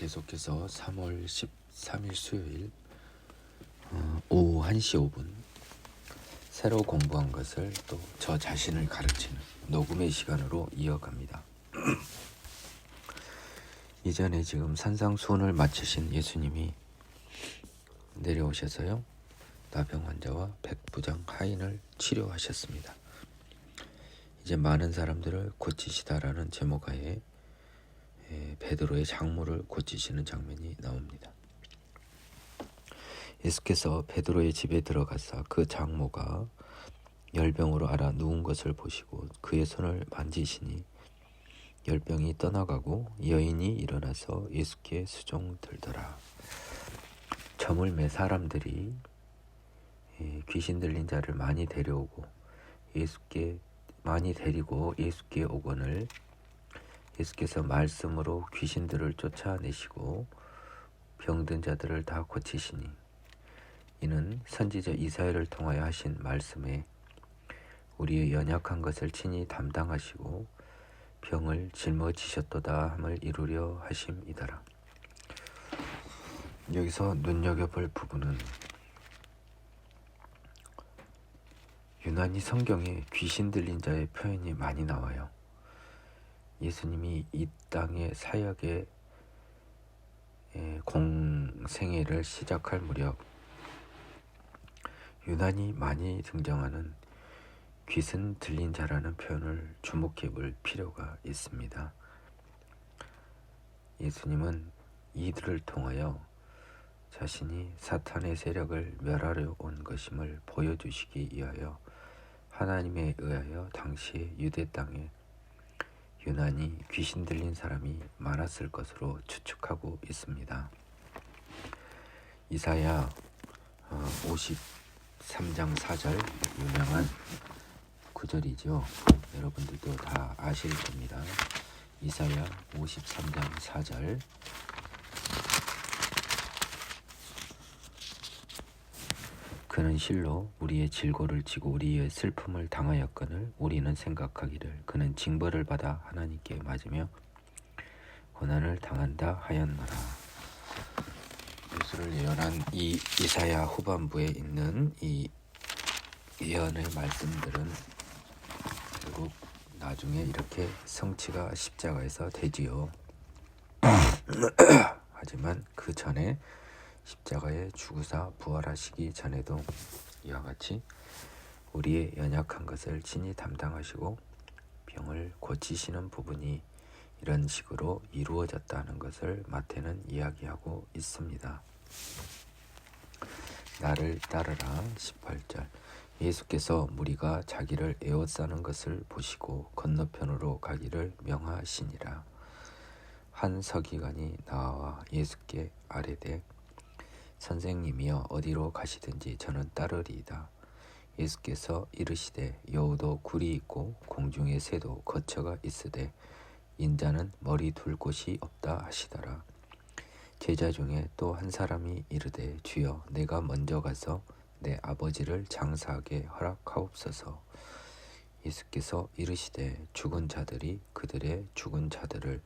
계속해서 3월 13일 수요일 오후 1시 5분 새로 공부한 것을 또 저 자신을 가르치는 녹음의 시간으로 이어갑니다. 이전에 지금 산상수훈을 마치신 예수님이 내려오셔서요, 나병 환자와 백부장 하인을 치료하셨습니다. 이제 많은 사람들을 고치시다라는 제목하에 베드로의 장모를 고치시는 장면이 나옵니다. 예수께서 베드로의 집에 들어가사 그 장모가 열병으로 앓아 누운 것을 보시고 그의 손을 만지시니 열병이 떠나가고 여인이 일어나서 예수께 수종들더라. 저물매 사람들이 귀신 들린 자를 많이 데려오고 예수께 많이 데리고 예수께 오거늘 예수께서 말씀으로 귀신들을 쫓아내시고 병든 자들을 다 고치시니 이는 선지자 이사야를 통하여 하신 말씀에 우리의 연약한 것을 친히 담당하시고 병을 짊어지셨도다 함을 이루려 하심이더라. 여기서 눈여겨볼 부분은 유난히 성경에 귀신 들린 자의 표현이 많이 나와요. 예수님이 이 땅의 사역의 공생애를 시작할 무렵 유난히 많이 등장하는 귀신 들린 자라는 표현을 주목해 볼 필요가 있습니다. 예수님은 이들을 통하여 자신이 사탄의 세력을 멸하려 온 것임을 보여주시기 위하여 하나님에 의하여 당시 유대 땅에 유난히 귀신 들린 사람이 많았을 것으로 추측하고 있습니다. 이사야 53장 4절 유명한 구절이죠. 여러분들도 다 아실 겁니다. 이사야 53장 4절 그는 실로 우리의 질고를 지고 우리의 슬픔을 당하였거늘 우리는 생각하기를 그는 징벌을 받아 하나님께 맞으며 고난을 당한다 하였노라. 예수를 예언한 이 이사야 후반부에 있는 이 예언의 말씀들은 결국 나중에 이렇게 성취가 십자가에서 되지요. 하지만 그 전에 십자가에 죽으사 부활하시기 전에도 이와 같이 우리의 연약한 것을 친히 담당하시고 병을 고치시는 부분이 이런 식으로 이루어졌다는 것을 마태는 이야기하고 있습니다. 나를 따르라 18절 예수께서 무리가 자기를 에워싸는 것을 보시고 건너편으로 가기를 명하시니라. 한 서기관이 나와 예수께 아뢰되 선생님이여 어디로 가시든지 저는 따르리이다. 예수께서 이르시되 여우도 굴이 있고 공중의 새도 거처가 있으되 인자는 머리 둘 곳이 없다 하시더라. 제자 중에 또 한 사람이 이르되 주여 내가 먼저 가서 내 아버지를 장사하게 허락하옵소서. 예수께서 이르시되 죽은 자들이 그들의 죽은 자들을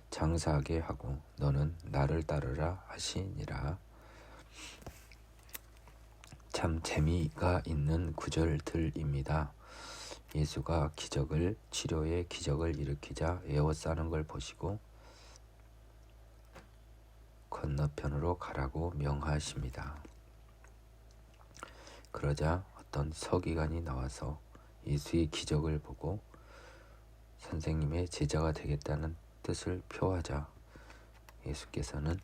장사하게 하고 너는 나를 따르라 하시니라. 참 재미가 있는 구절들입니다. 예수가 치료의 기적을 일으키자 에워싸는 걸 보시고 건너편으로 가라고 명하십니다. 그러자 어떤 서기관이 나와서 예수의 기적을 보고 선생님의 제자가 되겠다는 뜻을 표하자 예수께서는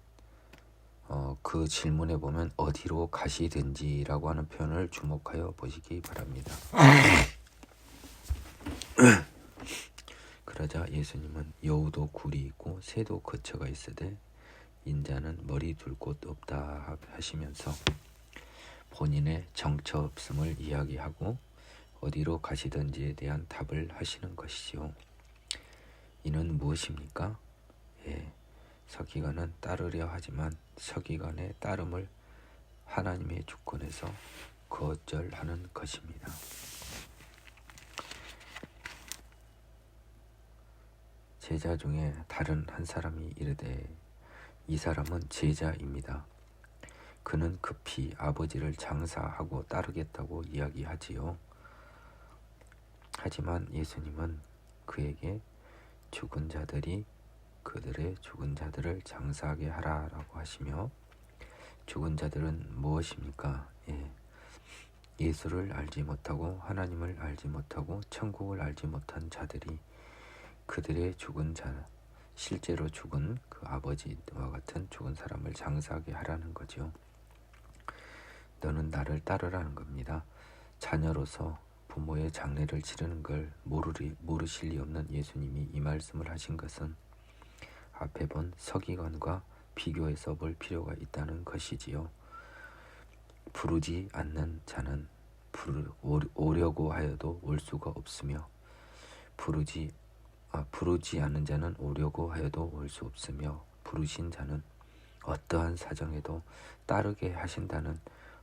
그 질문에 보면 어디로 가시든지라고 하는 표현을 주목하여 보시기 바랍니다. 그러자 예수님은 여우도 굴이 있고 새도 거처가 있으되 인자는 머리 둘 곳 없다 하시면서 본인의 정처 없음을 이야기하고 어디로 가시든지에 대한 답을 하시는 것이지요. 이는 무엇입니까? 서기관은 따르려 하지만 서기관의 따름을 하나님의 주권에서 거절하는 것입니다. 제자 중에 다른 한 사람이 이르되 이 사람은 제자입니다. 그는 급히 아버지를 장사하고 따르겠다고 이야기하지요. 하지만 예수님은 그에게 죽은 자들이 그들의 죽은 자들을 장사하게 하라라고 하시며, 죽은 자들은 무엇입니까? 예수를 알지 못하고 하나님을 알지 못하고 천국을 알지 못한 자들이 그들의 죽은 자, 실제로 죽은 그 아버지와 같은 죽은 사람을 장사하게 하라는 거죠. 너는 나를 따르라는 겁니다. 자녀로서 부모의 장례를 치르는 걸 모르실 리 없는 예수님이 이 말씀을 하신 것은 앞에 본 서기관과 비교해서 볼 필요가 있다는 것이지요. 부르지 않는 자는 오려고 하여도 올 수가 없으며, 부르지 않는 자는 오려고 하여도 올 수 없으며, 부르신 자는 어떠한 사정에도 따르게 하신다는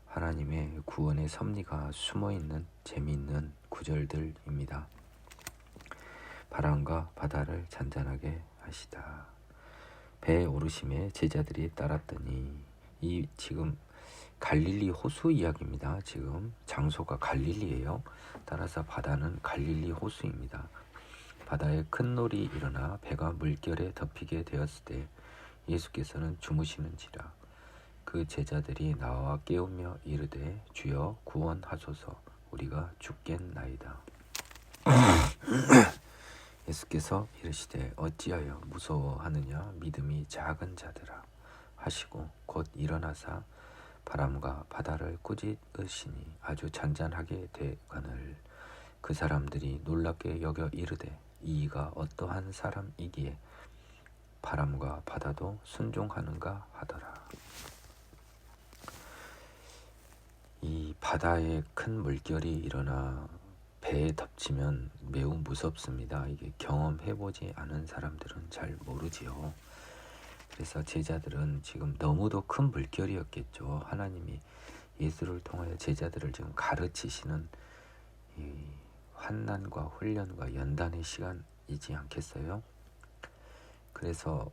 하나님의 구원의 섭리가 숨어있는 재미있는 구절들입니다. 바람과 바다를 잔잔하게 하시다. 배에 오르심에 제자들이 따랐더니, 이 지금 갈릴리 호수 이야기입니다. 지금 장소가 갈릴리예요. 따라서 바다는 갈릴리 호수입니다. 바다에 큰 놀이 일어나 배가 물결에 덮이게 되었을 때 예수께서는 주무시는지라. 그 제자들이 나와 깨우며 이르되 주여 구원하소서, 우리가 죽겠나이다. 예수께서 이르시되 어찌하여 무서워하느냐, 믿음이 작은 자들아 하시고 곧 일어나사 바람과 바다를 꾸짖으시니 아주 잔잔하게 되거늘 그 사람들이 놀랍게 여겨 이르되 이가 어떠한 사람이기에 바람과 바다도 순종하는가 하더라. 이 바다에 큰 물결이 일어나 배에 덮치면 매우 무섭습니다. 이게 경험해보지 않은 사람들은 잘 모르지요. 그래서 제자들은 지금 너무도 큰 물결이었겠죠. 하나님이 예수를 통하여 제자들을 지금 가르치시는 이 환난과 훈련과 연단의 시간이지 않겠어요? 그래서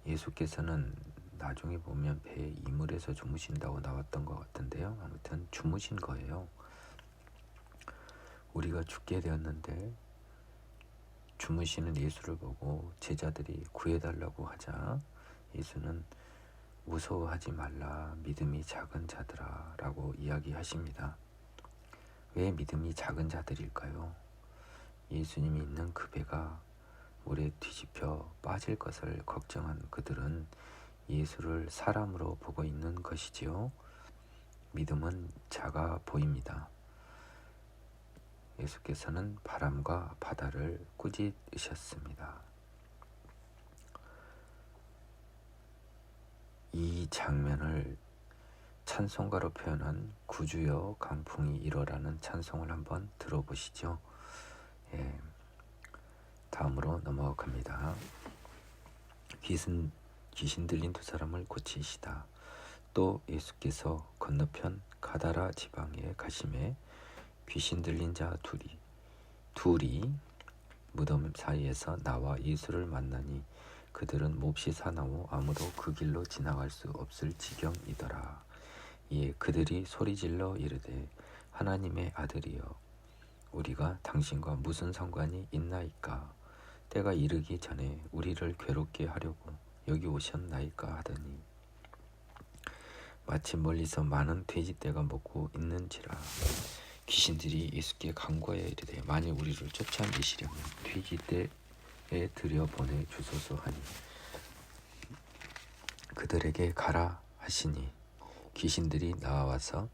예수께서는 나중에 보면 배에 이물에서 주무신다고 나왔던 것 같은데요. 아무튼 주무신 거예요. 우리가 죽게 되었는데 주무시는 예수를 보고 제자들이 구해달라고 하자 예수는 무서워하지 말라, 믿음이 작은 자들아 라고 이야기하십니다. 왜 믿음이 작은 자들일까요? 예수님이 있는 그 배가 물에 뒤집혀 빠질 것을 걱정한 그들은 예수를 사람으로 보고 있는 것이지요. 믿음은 작아 보입니다. 예수께서는 바람과 바다를 꾸짖으셨습니다. 이 장면을 찬송가로 표현한 구주여 강풍이 일어라는 찬송을 한번 들어보시죠. 다음으로 넘어갑니다. 귀신 들린 두 사람을 고치시다. 또 예수께서 건너편 가다라 지방에 가심에 귀신 들린 자 둘이 무덤 사이에서 나와 예수를 만나니 그들은 몹시 사나워 아무도 그 길로 지나갈 수 없을 지경이더라. 이에 그들이 소리질러 이르되 하나님의 아들이여 우리가 당신과 무슨 상관이 있나이까? 때가 이르기 전에 우리를 괴롭게 하려고 여기 오셨나이까 하더니 마치 멀리서 많은 돼지떼가 먹고 있는지라. 귀신들이 예수께 간구하여 이르되 만일 우리를 쫓아내시려면 돼지떼에 들여보내 주소서 하니 그들에게 가라 하시니 귀신들이 나와서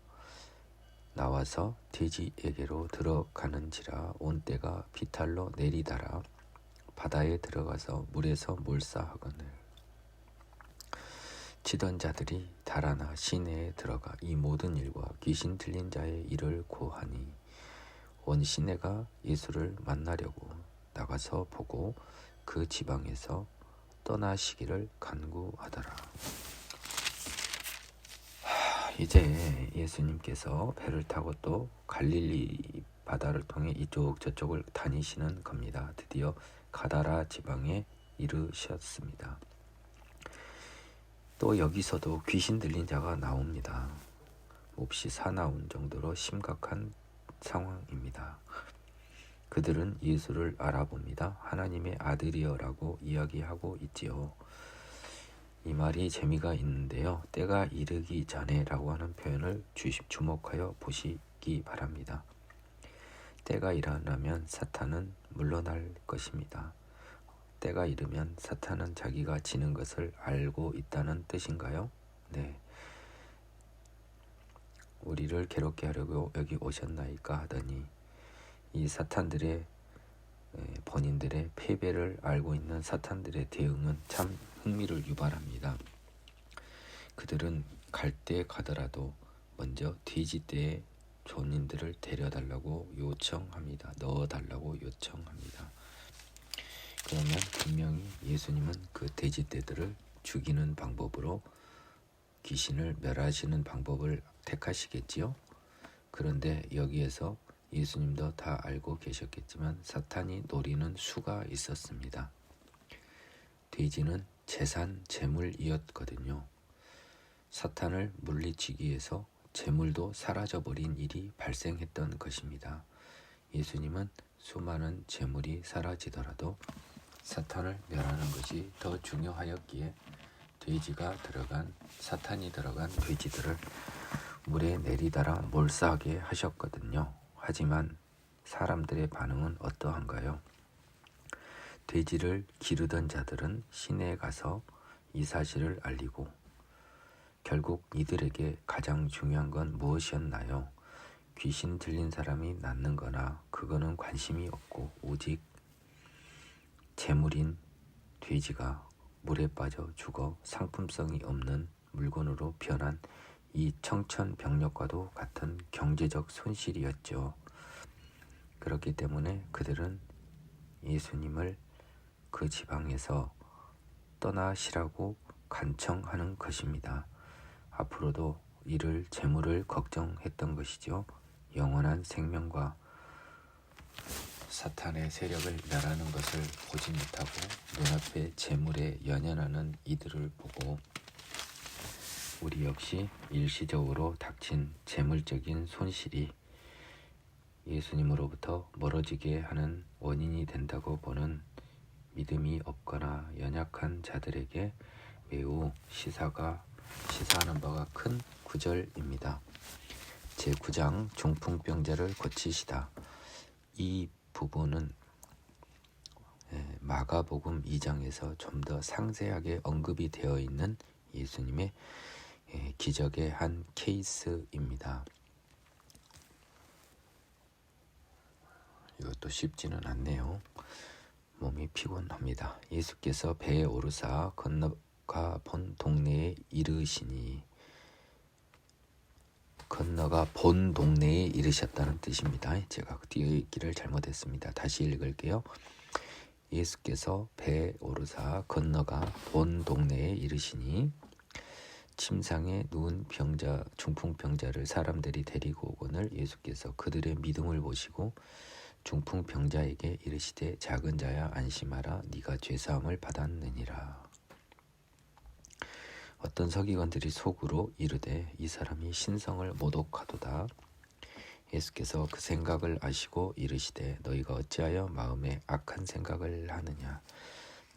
돼지에게로 들어가는지라. 온 떼가 비탈로 내리다라 바다에 들어가서 물에서 몰사하거늘 치던 자들이 달아나 시내에 들어가 이 모든 일과 귀신 들린 자의 일을 고하니 온 시내가 예수를 만나려고 나가서 보고 그 지방에서 떠나시기를 간구하더라. 이제 예수님께서 배를 타고 또 갈릴리 바다를 통해 이쪽 저쪽을 다니시는 겁니다. 드디어 가다라 지방에 이르셨습니다. 또 여기서도 귀신 들린 자가 나옵니다. 몹시 사나운 정도로 심각한 상황입니다. 그들은 예수를 알아봅니다. 하나님의 아들이여라고 이야기하고 있지요. 이 말이 재미가 있는데요. 때가 이르기 전에라고 하는 표현을 주목하여 보시기 바랍니다. 때가 일어나면 사탄은 물러날 것입니다. 때가 이르면 사탄은 자기가 지는 것을 알고 있다는 뜻인가요? 네. 우리를 괴롭게 하려고 여기 오셨나이까 하더니 이 사탄들의 본인들의 패배를 알고 있는 사탄들의 대응은 참 흥미를 유발합니다. 그들은 갈 때 가더라도 먼저 돼지떼의 존인들을 데려달라고 요청합니다. 넣어달라고 요청합니다. 그러면 분명히 예수님은 그 돼지떼들을 죽이는 방법으로 귀신을 멸하시는 방법을 택하시겠지요. 그런데 여기에서 예수님도 다 알고 계셨겠지만 사탄이 노리는 수가 있었습니다. 돼지는 재물이었거든요. 사탄을 물리치기 위해서 재물도 사라져버린 일이 발생했던 것입니다. 예수님은 수많은 재물이 사라지더라도 사탄을 멸하는 것이 더 중요하였기에 사탄이 들어간 돼지들을 물에 내리다라 몰사하게 하셨거든요. 하지만 사람들의 반응은 어떠한가요? 돼지를 기르던 자들은 시내에 가서 이 사실을 알리고 결국 이들에게 가장 중요한 건 무엇이었나요? 귀신 들린 사람이 낫는 거나 그거는 관심이 없고 오직 재물인 돼지가 물에 빠져 죽어 상품성이 없는 물건으로 변한 이 청천벽력과도 같은 경제적 손실이었죠. 그렇기 때문에 그들은 예수님을 그 지방에서 떠나시라고 간청하는 것입니다. 앞으로도 이를 재물을 걱정했던 것이죠. 영원한 생명과 사탄의 세력을 멸하는 것을 보지 못하고 눈앞에 재물에 연연하는 이들을 보고 우리 역시 일시적으로 닥친 재물적인 손실이 예수님으로부터 멀어지게 하는 원인이 된다고 보는 믿음이 없거나 연약한 자들에게 매우 시사하는 바가 큰 구절입니다. 제9장 중풍병자를 고치시다. 이 부분은 마가복음 2장에서 좀 더 상세하게 언급이 되어 있는 예수님의 기적의 한 케이스입니다. 이것도 쉽지는 않네요. 몸이 피곤합니다. 예수께서 배에 오르사 건너가 본 동네에 이르셨다는 뜻입니다. 제가 뒤읽기를 잘못했습니다. 다시 읽을게요. 예수께서 배에 오르사 건너가 본 동네에 이르시니 침상에 누운 중풍병자를 사람들이 데리고 오거늘 예수께서 그들의 믿음을 보시고 중풍병자에게 이르시되 작은 자야 안심하라 네가 죄사함을 받았느니라. 어떤 서기관들이 속으로 이르되 이 사람이 신성을 모독하도다. 예수께서 그 생각을 아시고 이르시되 너희가 어찌하여 마음에 악한 생각을 하느냐.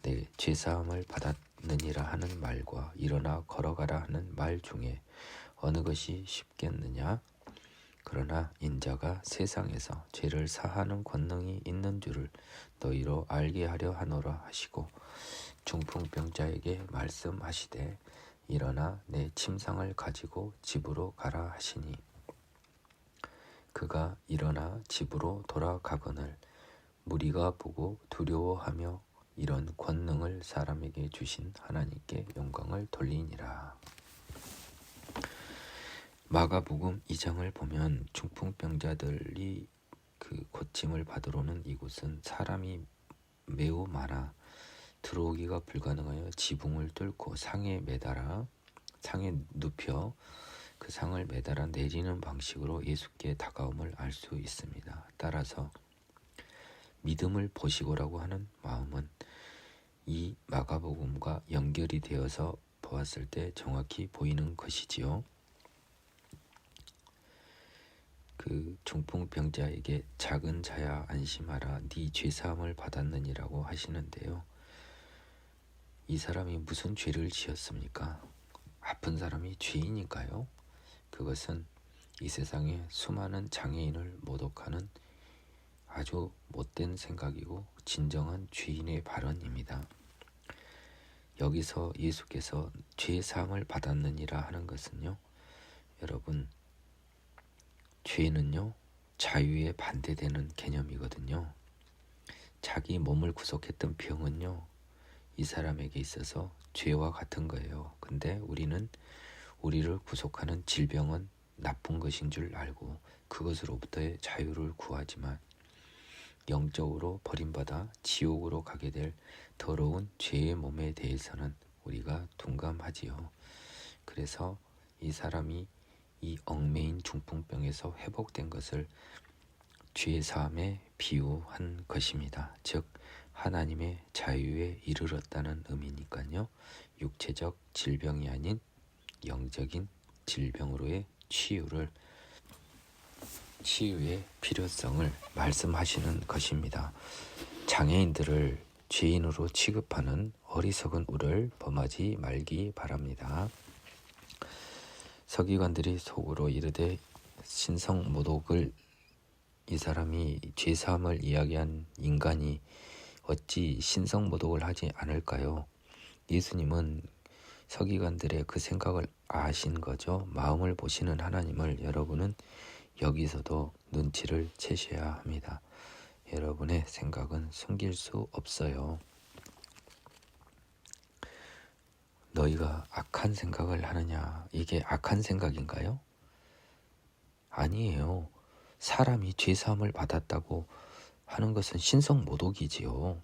내 죄사함을 받았느니라 하는 말과 일어나 걸어가라 하는 말 중에 어느 것이 쉽겠느냐. 그러나 인자가 세상에서 죄를 사하는 권능이 있는 줄을 너희로 알게 하려 하노라 하시고 중풍병자에게 말씀하시되 일어나 내 침상을 가지고 집으로 가라 하시니 그가 일어나 집으로 돌아가거늘 무리가 보고 두려워하며 이런 권능을 사람에게 주신 하나님께 영광을 돌리니라. 마가복음 2장을 보면 중풍병자들이 그 고침을 받으러 오는 이곳은 사람이 매우 많아 들어오기가 불가능하여 지붕을 뚫고 상에 눕혀 그 상을 매달아 내리는 방식으로 예수께 다가옴을 알 수 있습니다. 따라서 믿음을 보시고라고 하는 마음은 이 마가복음과 연결이 되어서 보았을 때 정확히 보이는 것이지요. 그 중풍병자에게 작은 자야 안심하라 네 죄사함을 받았느니라고 하시는데요. 이 사람이 무슨 죄를 지었습니까? 아픈 사람이 죄인일까요? 그것은 이 세상에 수많은 장애인을 모독하는 아주 못된 생각이고 진정한 죄인의 발언입니다. 여기서 예수께서 죄사함을 받았느니라 하는 것은요, 여러분, 죄는요 자유에 반대되는 개념이거든요. 자기 몸을 구속했던 병은요 이 사람에게 있어서 죄와 같은 거예요. 근데 우리는 우리를 구속하는 질병은 나쁜 것인 줄 알고 그것으로부터의 자유를 구하지만 영적으로 버림받아 지옥으로 가게 될 더러운 죄의 몸에 대해서는 우리가 둔감하지요. 그래서 이 사람이 이 얽매인 중풍병에서 회복된 것을 죄 사함에 비유한 것입니다. 즉 하나님의 자유에 이르렀다는 의미니까요. 육체적 질병이 아닌 영적인 질병으로의 치유의 필요성을 말씀하시는 것입니다. 장애인들을 죄인으로 취급하는 어리석은 우를 범하지 말기 바랍니다. 서기관들이 속으로 이르되 신성모독을 이 사람이 죄사함을 이야기한 인간이 어찌 신성모독을 하지 않을까요? 예수님은 서기관들의 그 생각을 아신 거죠. 마음을 보시는 하나님을 여러분은 여기서도 눈치를 채셔야 합니다. 여러분의 생각은 숨길 수 없어요. 너희가 악한 생각을 하느냐? 이게 악한 생각인가요? 아니에요. 사람이 죄사함을 받았다고 하는 것은 신성모독이지요.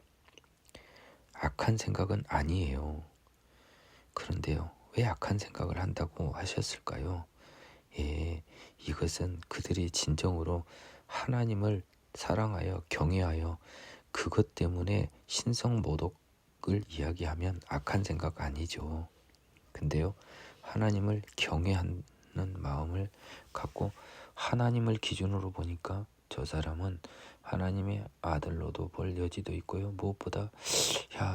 악한 생각은 아니에요. 그런데요, 왜 악한 생각을 한다고 하셨을까요? 이것은 그들이 진정으로 하나님을 사랑하여 경외하여 그것 때문에 신성모독을 이야기하면 악한 생각 아니죠. 근데요, 하나님을 경외하는 마음을 갖고 하나님을 기준으로 보니까 저 사람은 하나님의 아들로도 볼 여지도 있고요. 무엇보다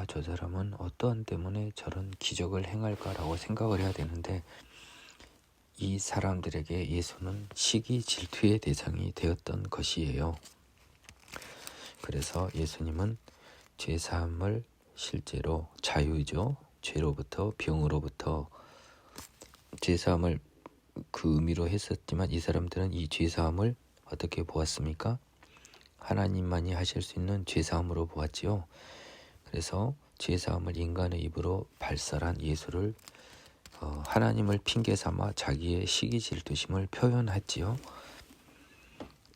저 사람은 어떠한 때문에 저런 기적을 행할까라고 생각을 해야 되는데 이 사람들에게 예수는 시기 질투의 대상이 되었던 것이에요. 그래서 예수님은 죄사함을 실제로 자유죠. 죄로부터 병으로부터 죄사함을 그 의미로 했었지만 이 사람들은 이 죄사함을 어떻게 보았습니까? 하나님만이 하실 수 있는 죄사함으로 보았지요. 그래서 죄사함을 인간의 입으로 발설한 예수를 하나님을 핑계삼아 자기의 시기 질투심을 표현했지요.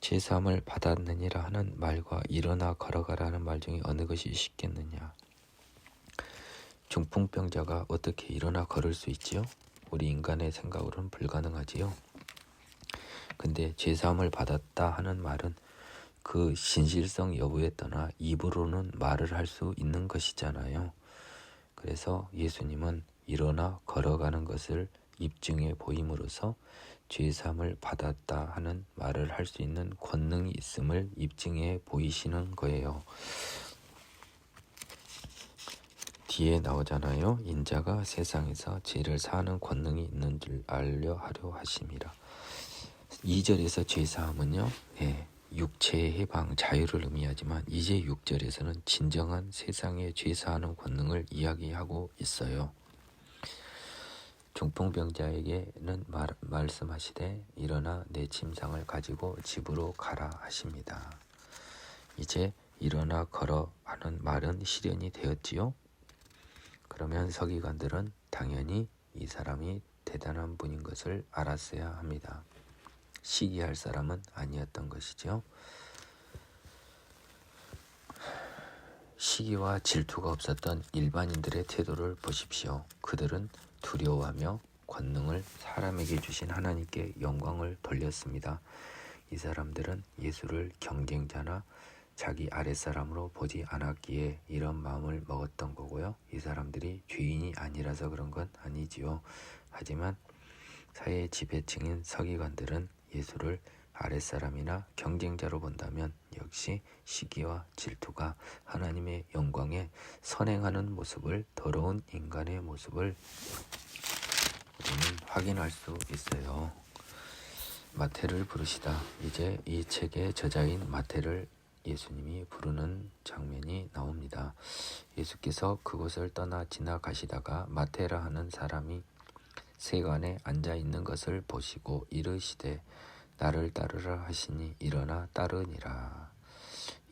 죄사함을 받았느니라 하는 말과 일어나 걸어가라는 말 중에 어느 것이 쉽겠느냐? 중풍병자가 어떻게 일어나 걸을 수 있지요? 우리 인간의 생각으로는 불가능하지요. 근데 죄사함을 받았다 하는 말은 그 진실성 여부에 떠나 입으로는 말을 할 수 있는 것이잖아요. 그래서 예수님은 일어나 걸어가는 것을 입증해 보임으로써 죄사함을 받았다 하는 말을 할 수 있는 권능이 있음을 입증해 보이시는 거예요. 뒤에 나오잖아요. 인자가 세상에서 죄를 사하는 권능이 있는 줄 알려 하려 하심이라. 2절에서 죄사함은요, 육체의 해방, 자유를 의미하지만 이제 6절에서는 진정한 세상의 죄사하는 권능을 이야기하고 있어요. 중풍병자에게는 말씀하시되 일어나 내 침상을 가지고 집으로 가라 하십니다. 이제 일어나 걸어 하는 말은 실현이 되었지요. 그러면 서기관들은 당연히 이 사람이 대단한 분인 것을 알았어야 합니다. 시기할 사람은 아니었던 것이죠. 시기와 질투가 없었던 일반인들의 태도를 보십시오. 그들은 두려워하며 권능을 사람에게 주신 하나님께 영광을 돌렸습니다. 이 사람들은 예수를 경쟁자나 자기 아랫사람으로 보지 않았기에 이런 마음을 먹었던 거고요. 이 사람들이 죄인이 아니라서 그런 건 아니지요. 하지만 사회 지배층인 서기관들은 예수를 아랫사람이나 경쟁자로 본다면 역시 시기와 질투가 하나님의 영광에 선행하는 모습을, 더러운 인간의 모습을 우리는 확인할 수 있어요. 마태를 부르시다. 이제 이 책의 저자인 마태를 예수님이 부르는 장면이 나옵니다. 예수께서 그곳을 떠나 지나가시다가 마태라 하는 사람이 세관에 앉아 있는 것을 보시고 이르시되 나를 따르라 하시니 일어나 따르니라.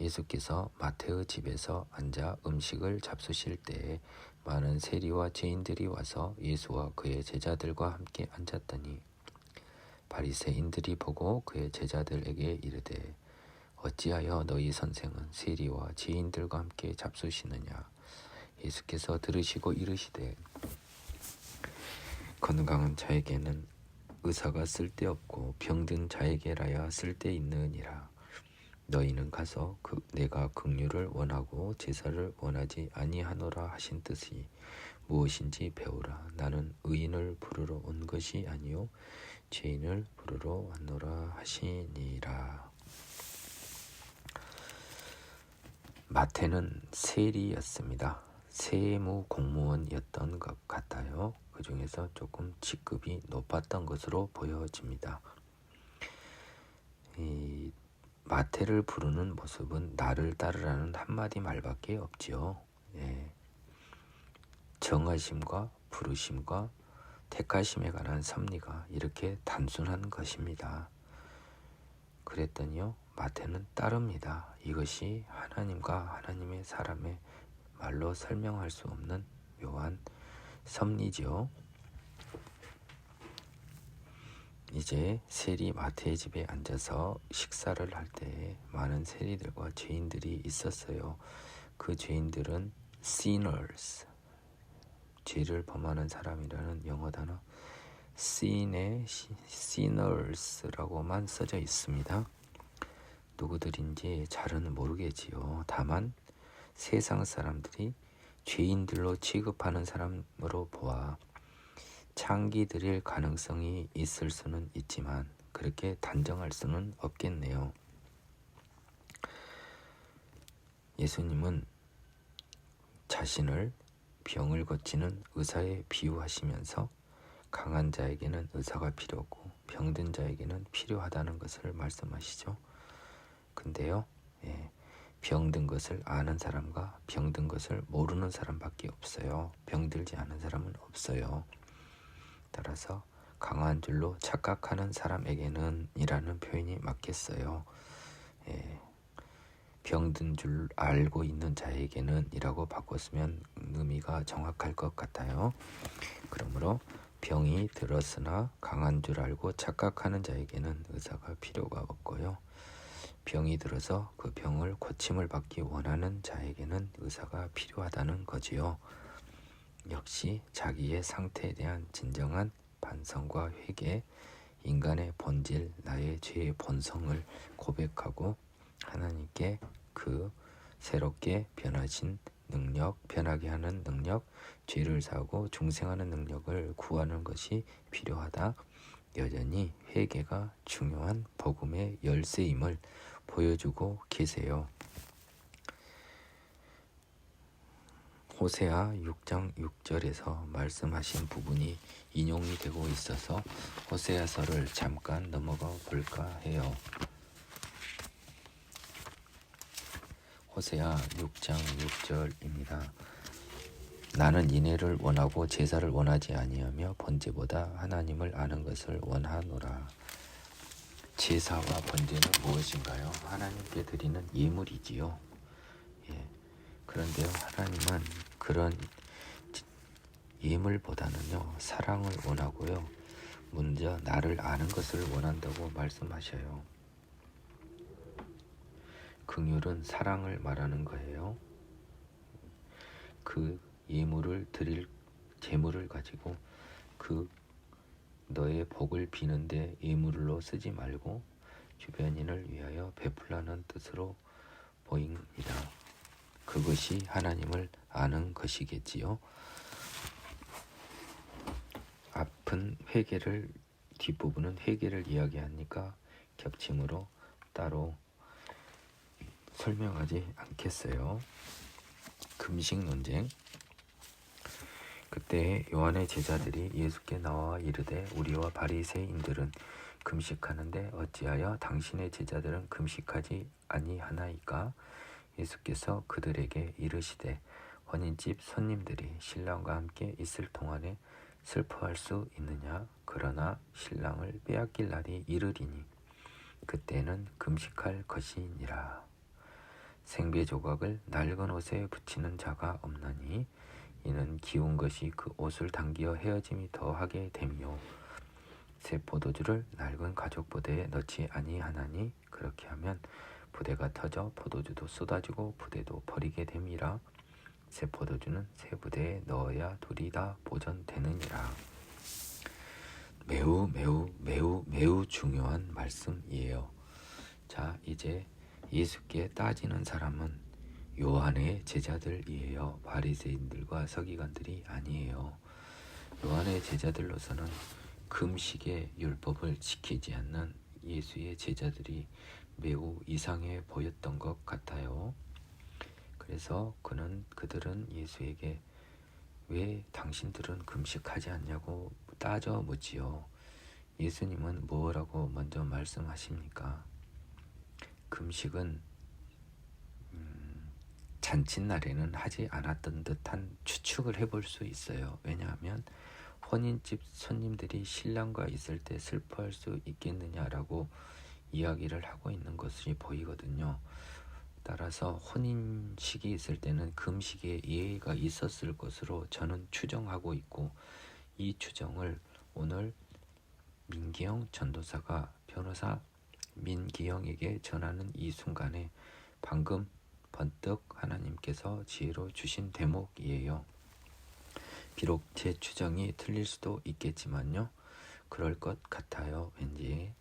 예수께서 마태의 집에서 앉아 음식을 잡수실 때에 많은 세리와 죄인들이 와서 예수와 그의 제자들과 함께 앉았더니 바리새인들이 보고 그의 제자들에게 이르되 어찌하여 너희 선생은 세리와 죄인들과 함께 잡수시느냐. 예수께서 들으시고 이르시되 건강한 자에게는 의사가 쓸데없고 병든 자에게라야 쓸데있느니라. 너희는 가서 내가 긍휼을 원하고 제사를 원하지 아니하노라 하신 뜻이 무엇인지 배우라. 나는 의인을 부르러 온 것이 아니요 죄인을 부르러 왔노라 하시니라. 마태는 세리였습니다. 세무 공무원이었던 것 같아요. 그 중에서 조금 직급이 높았던 것으로 보여집니다. 이 마태를 부르는 모습은 나를 따르라는 한마디 말밖에 없지요. 예. 정하심과 부르심과 택하심에 관한 섭리가 이렇게 단순한 것입니다. 그랬더니요, 마태는 따릅니다. 이것이 하나님과 하나님의 사람의 말로 설명할 수 없는 묘한 섭리지요. 이제 세리 마태의 집에 앉아서 식사를 할 때 많은 세리들과 죄인들이 있었어요. 그 죄인들은 sinners, 죄를 범하는 사람이라는 영어 단어 sin의 sinners라고만 써져 있습니다. 누구들인지 잘은 모르겠지요. 다만 세상 사람들이 죄인들로 취급하는 사람으로 보아 창기 드릴 가능성이 있을 수는 있지만 그렇게 단정할 수는 없겠네요. 예수님은 자신을 병을 고치는 의사에 비유하시면서 강한 자에게는 의사가 필요하고 병든 자에게는 필요하다는 것을 말씀하시죠. 근데요, 병든 것을 아는 사람과 병든 것을 모르는 사람밖에 없어요. 병들지 않은 사람은 없어요. 따라서 강한 줄로 착각하는 사람에게는 이라는 표현이 맞겠어요. 병든 줄 알고 있는 자에게는 이라고 바꿨으면 의미가 정확할 것 같아요. 그러므로 병이 들었으나 강한 줄 알고 착각하는 자에게는 의사가 필요가 없고요. 병이 들어서 그 병을 고침을 받기 원하는 자에게는 의사가 필요하다는 거지요. 역시 자기의 상태에 대한 진정한 반성과 회개, 인간의 본질, 나의 죄의 본성을 고백하고 하나님께 그 새롭게 변하신 능력, 변하게 하는 능력, 죄를 사고 중생하는 능력을 구하는 것이 필요하다. 여전히 회개가 중요한 복음의 열쇠임을 보여주고 계세요. 호세아 6장 6절에서 말씀하신 부분이 인용이 되고 있어서 호세아서를 잠깐 넘어가 볼까 해요. 호세아 6장 6절입니다. 나는 인애를 원하고 제사를 원하지 아니하며 번제보다 하나님을 아는 것을 원하노라. 제사와 번제는 무엇인가요? 하나님께 드리는 예물이지요. 그런데요, 하나님은 그런 예물보다는요, 사랑을 원하고요, 먼저 나를 아는 것을 원한다고 말씀하셔요. 긍휼은 사랑을 말하는 거예요. 그 예물을 드릴 재물을 가지고 그 너의 복을 비는데 예물로 쓰지 말고 주변인을 위하여 베풀라는 뜻으로 보입니다. 그것이 하나님을 아는 것이겠지요. 앞은 회개를, 뒷부분은 회개를 이야기하니까 겹침으로 따로 설명하지 않겠어요. 금식 논쟁. 그때 요한의 제자들이 예수께 나와 이르되 우리와 바리새인들은 금식하는데 어찌하여 당신의 제자들은 금식하지 아니하나이까? 예수께서 그들에게 이르시되 혼인집 손님들이 신랑과 함께 있을 동안에 슬퍼할 수 있느냐? 그러나 신랑을 빼앗길 날이 이르리니 그때는 금식할 것이니라. 생배 조각을 낡은 옷에 붙이는 자가 없나니 이는 기운 것이 그 옷을 당기어 헤어짐이 더하게 되며 새 포도주를 낡은 가죽 부대에 넣지 아니하나니 그렇게 하면 부대가 터져 포도주도 쏟아지고 부대도 버리게 됨이라. 새 포도주는 새 부대에 넣어야 둘이 다 보존되느니라. 매우 중요한 말씀이에요. 자, 이제 예수께 따지는 사람은 요한의 제자들이에요. 바리새인들과 서기관들이 아니에요. 요한의 제자들로서는 금식의 율법을 지키지 않는 예수의 제자들이 매우 이상해 보였던 것 같아요. 그래서 그들은 예수에게 왜 당신들은 금식하지 않냐고 따져 묻지요. 예수님은 뭐라고 먼저 말씀하십니까? 금식은 잔칫날에는 하지 않았던 듯한 추측을 해볼 수 있어요. 왜냐하면 혼인집 손님들이 신랑과 있을 때 슬퍼할 수 있겠느냐라고 이야기를 하고 있는 것이 보이거든요. 따라서 혼인식이 있을 때는 금식에 예의가 있었을 것으로 저는 추정하고 있고, 이 추정을 오늘 민기영 전도사가 변호사 민기영에게 전하는 이 순간에 방금 번뜩 하나님께서 지혜로 주신 대목이에요. 비록 제 추정이 틀릴 수도 있겠지만요. 그럴 것 같아요. 왠지.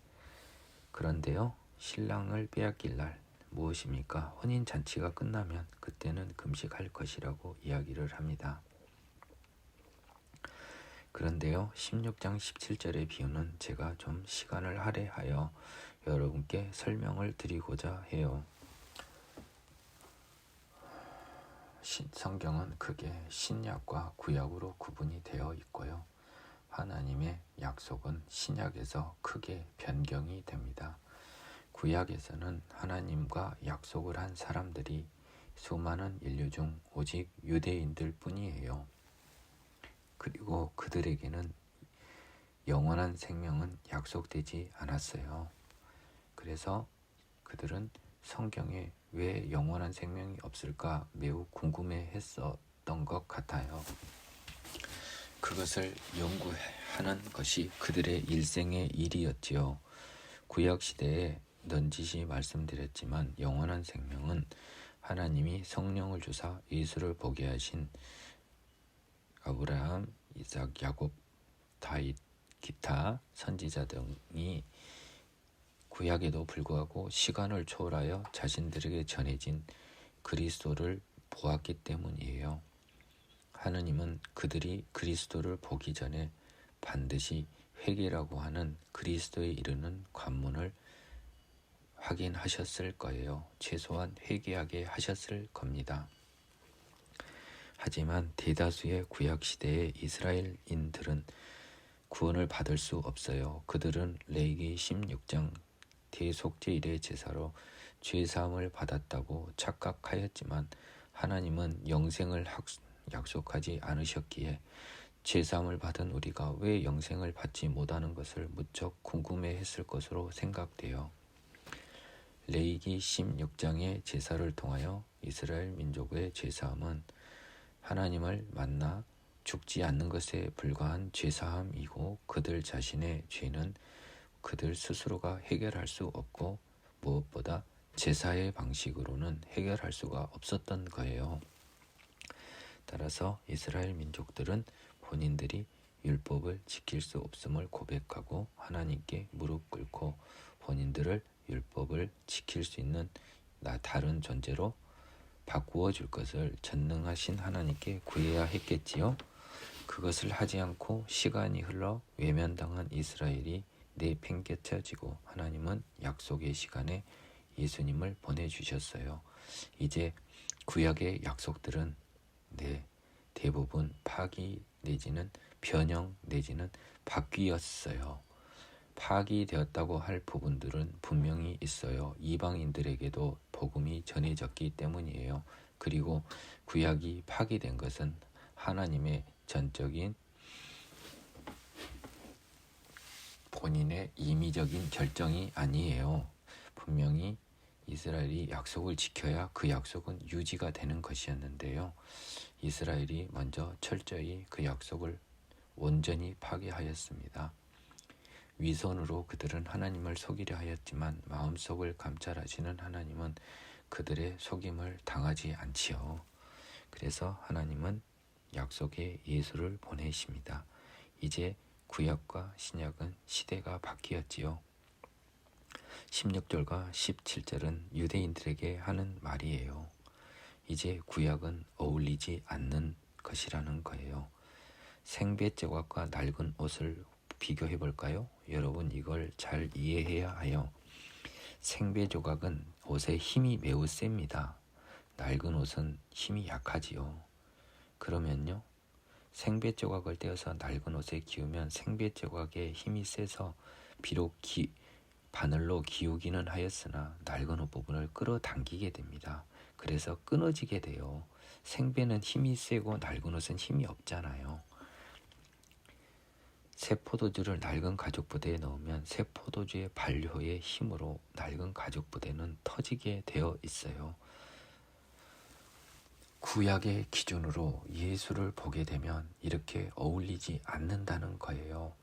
그런데요. 신랑을 빼앗길 날 무엇입니까? 혼인잔치가 끝나면 그때는 금식할 것이라고 이야기를 합니다. 그런데요. 16장 17절의 비유는 제가 좀 시간을 할애하여 여러분께 설명을 드리고자 해요. 성경은 크게 신약과 구약으로 구분이 되어 있고요. 하나님의 약속은 신약에서 크게 변경이 됩니다. 구약에서는 하나님과 약속을 한 사람들이 수많은 인류 중 오직 유대인들 뿐이에요. 그리고 그들에게는 영원한 생명은 약속되지 않았어요. 그래서 그들은 성경에 왜 영원한 생명이 없을까 매우 궁금해했었던 것 같아요. 그것을 연구하는 것이 그들의 일생의 일이었지요. 구약시대에 넌지시 말씀드렸지만 영원한 생명은 하나님이 성령을 주사 예수를 보게 하신 아브라함, 이삭, 야곱, 다윗, 기타 선지자 등이 구약에도 불구하고 시간을 초월하여 자신들에게 전해진 그리스도를 보았기 때문이에요. 하느님은 그들이 그리스도를 보기 전에 반드시 회개라고 하는 그리스도에 이르는 관문을 확인하셨을 거예요. 최소한 회개하게 하셨을 겁니다. 하지만 대다수의 구약시대의 이스라엘인들은 구원을 받을 수 없어요. 그들은 레위기 16장 대속죄일의 제사로 죄사함을 받았다고 착각하였지만 하나님은 영생을 약속하지 않으셨기에 죄사함을 받은 우리가 왜 영생을 받지 못하는 것을 무척 궁금해했을 것으로 생각돼요. 레위기 16장의 제사를 통하여 이스라엘 민족의 죄사함은 하나님을 만나 죽지 않는 것에 불과한 죄사함이고, 그들 자신의 죄는 그들 스스로가 해결할 수 없고 무엇보다 제사의 방식으로는 해결할 수가 없었던 거예요. 따라서 이스라엘 민족들은 본인들이 율법을 지킬 수 없음을 고백하고 하나님께 무릎 꿇고 본인들을 율법을 지킬 수 있는 다른 존재로 바꾸어 줄 것을 전능하신 하나님께 구해야 했겠지요. 그것을 하지 않고 시간이 흘러 외면당한 이스라엘이 내팽개쳐지고 하나님은 약속의 시간에 예수님을 보내주셨어요. 이제 구약의 약속들은 대부분 파기 내지는 변형 내지는 바뀌었어요. 파기되었다고 할 부분들은 분명히 있어요. 이방인들에게도 복음이 전해졌기 때문이에요. 그리고 구약이 파기된 것은 하나님의 전적인 본인의 임의적인 결정이 아니에요. 분명히 이스라엘이 약속을 지켜야 그 약속은 유지가 되는 것이었는데요. 이스라엘이 먼저 철저히 그 약속을 온전히 파괴하였습니다. 위선으로 그들은 하나님을 속이려 하였지만 마음속을 감찰하시는 하나님은 그들의 속임을 당하지 않지요. 그래서 하나님은 약속의 예수를 보내십니다. 이제 구약과 신약은 시대가 바뀌었지요. 16절과 17절은 유대인들에게 하는 말이에요. 이제 구약은 어울리지 않는 것이라는 거예요. 생배 조각과 낡은 옷을 비교해 볼까요? 여러분 이걸 잘 이해해야 해요. 생배 조각은 옷에 힘이 매우 셉니다. 낡은 옷은 힘이 약하지요. 그러면요, 생배 조각을 떼어서 낡은 옷에 기우면 생배 조각의 힘이 세서 비록 바늘로 기우기는 하였으나 낡은 옷 부분을 끌어당기게 됩니다. 그래서 끊어지게 돼요. 생배는 힘이 세고 낡은 옷은 힘이 없잖아요. 새 포도주를 낡은 가죽부대에 넣으면 새 포도주의 반효의 힘으로 낡은 가죽부대는 터지게 되어 있어요. 구약의 기준으로 예수를 보게 되면 이렇게 어울리지 않는다는 거예요.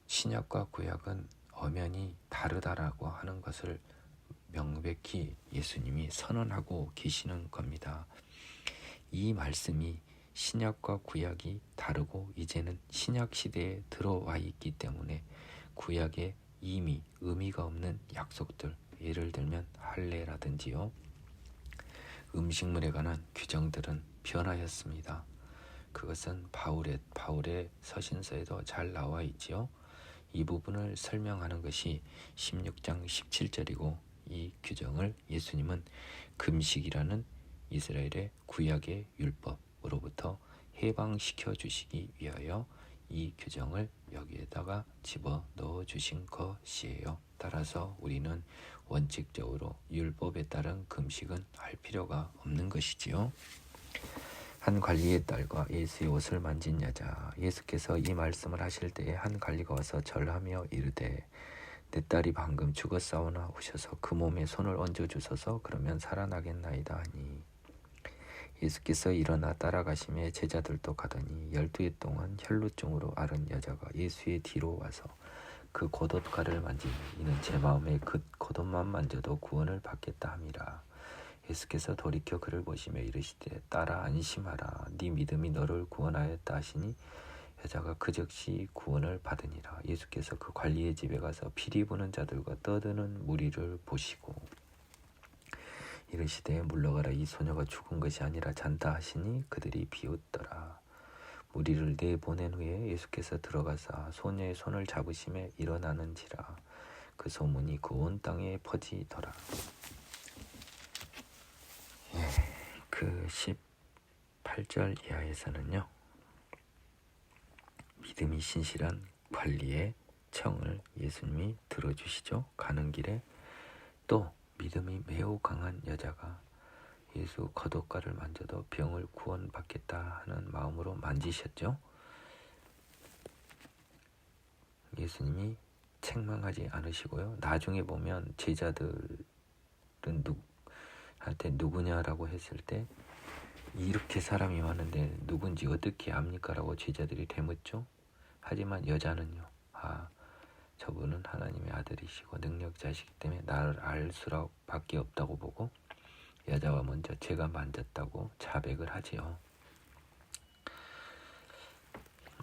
신약과 구약은 엄연히 다르다라고 하는 것을 명백히 예수님이 선언하고 계시는 겁니다. 이 말씀이 신약과 구약이 다르고 이제는 신약 시대에 들어와 있기 때문에 구약에 이미 의미가 없는 약속들, 예를 들면 할례라든지요, 음식물에 관한 규정들은 변하였습니다. 그것은 바울의 서신서에도 잘 나와 있지요. 이 부분을 설명하는 것이 16장 17절이고 이 규정을 예수님은 금식이라는 이스라엘의 구약의 율법으로부터 해방시켜 주시기 위하여 이 규정을 여기에다가 집어넣어 주신 것이에요. 따라서 우리는 원칙적으로 율법에 따른 금식은 할 필요가 없는 것이지요. 한 관리의 딸과 예수의 옷을 만진 여자. 예수께서 이 말씀을 하실 때에 한 관리가 와서 절하며 이르되 내 딸이 방금 죽었사오나 오셔서 그 몸에 손을 얹어 주소서. 그러면 살아나겠나이다 하니 예수께서 일어나 따라가시며 제자들도 가더니 12해 동안 혈루증으로 앓은 여자가 예수의 뒤로 와서 그 겉옷가를 만지니 이는 제 마음에 그 겉옷만 만져도 구원을 받겠다 함이라. 예수께서 돌이켜 그를 보시며 이르시되 딸아 안심하라 네 믿음이 너를 구원하였다 하시니 여자가 그 즉시 구원을 받으니라. 예수께서 그 관리의 집에 가서 피리 부는 자들과 떠드는 무리를 보시고 이르시되 물러가라 이 소녀가 죽은 것이 아니라 잔다 하시니 그들이 비웃더라. 무리를 내보낸 후에 예수께서 들어가사 소녀의 손을 잡으시며 일어나는지라. 그 소문이 그 온 땅에 퍼지더라. 그 18절 이하에서는요, 믿음이 신실한 관리의 청을 예수님이 들어주시죠. 가는 길에 또 믿음이 매우 강한 여자가 예수 겉옷가를 만져도 병을 구원받겠다 하는 마음으로 만지셨죠. 예수님이 책망하지 않으시고요. 나중에 보면 제자들은 한테 누구냐라고 했을 때 이렇게 사람이 많은데 누군지 어떻게 압니까? 라고 제자들이 되묻죠. 하지만 여자는요, 저분은 하나님의 아들이시고 능력자시기 때문에 나를 알 수밖에 없다고 보고 여자와 먼저 제가 만졌다고 자백을 하지요.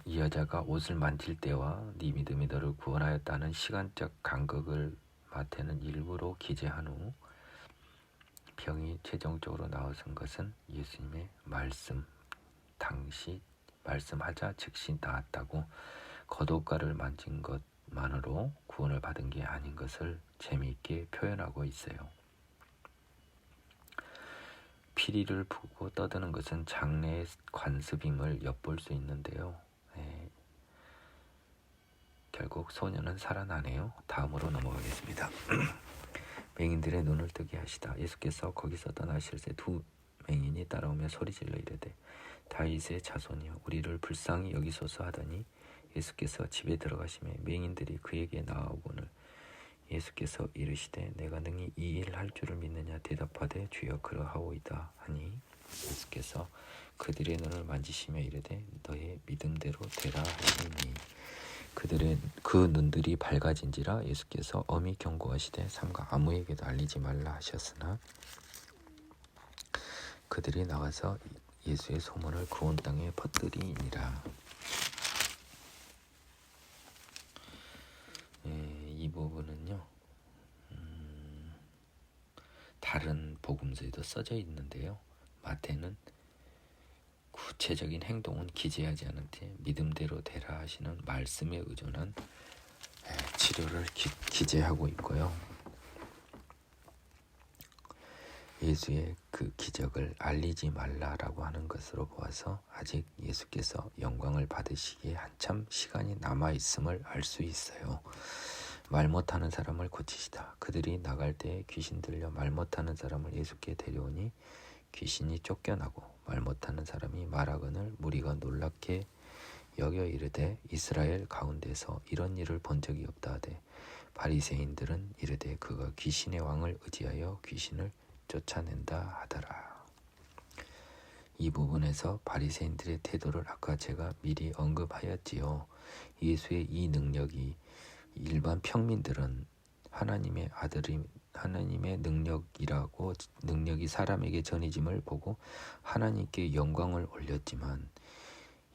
이 여자가 옷을 만질 때와 네 믿음이 너를 구원하였다는 시간적 간극을 마태는 일부러 기재한 후 병이 최종적으로 나아선 것은 예수님의 말씀, 당시 말씀하자 즉시 나았다고 겉옷가를 만진 것만으로 구원을 받은 게 아닌 것을 재미있게 표현하고 있어요. 피리를 부고 떠드는 것은 장래의 관습임을 엿볼 수 있는데요. 결국 소녀는 살아나네요. 다음으로 넘어가겠습니다. 맹인들의 눈을 뜨게 하시다. 예수께서 거기서 떠나실 새 두 맹인이 따라오며 소리질러 이르되 다윗의 자손이여 우리를 불쌍히 여기소서 하더니 예수께서 집에 들어가시매 맹인들이 그에게 나아오거늘 예수께서 이르시되 내가 능히 이 일 할 줄을 믿느냐 대답하되 주여 그러하오이다 하니 예수께서 그들의 눈을 만지시며 이르되 너의 믿음대로 되라 하시니 그들의 그 눈들이 밝아진지라 예수께서 엄히 경고하시되 삼가 아무에게도 알리지 말라 하셨으나 그들이 나가서 예수의 소문을 그 온 땅에 퍼뜨리니라. 이 부분은요 다른 복음서에도 써져 있는데요. 마태는 구체적인 행동은 기재하지 않은데 믿음대로 되라 하시는 말씀에 의존한 치료를 기재하고 있고요. 예수의 그 기적을 알리지 말라라고 하는 것으로 보아서 아직 예수께서 영광을 받으시기에 한참 시간이 남아있음을 알 수 있어요. 말 못하는 사람을 고치시다. 그들이 나갈 때에 귀신 들려 말 못하는 사람을 예수께 데려오니 귀신이 쫓겨나고 말 못하는 사람이 말하거늘 무리가 놀랍게 여겨 이르되 이스라엘 가운데서 이런 일을 본 적이 없다 하되 바리새인들은 이르되 그가 귀신의 왕을 의지하여 귀신을 쫓아낸다 하더라. 이 부분에서 바리새인들의 태도를 아까 제가 미리 언급하였지요. 예수의 이 능력이 일반 평민들은 하나님의 아들이 하나님의 능력이 사람에게 전해짐을 보고 하나님께 영광을 올렸지만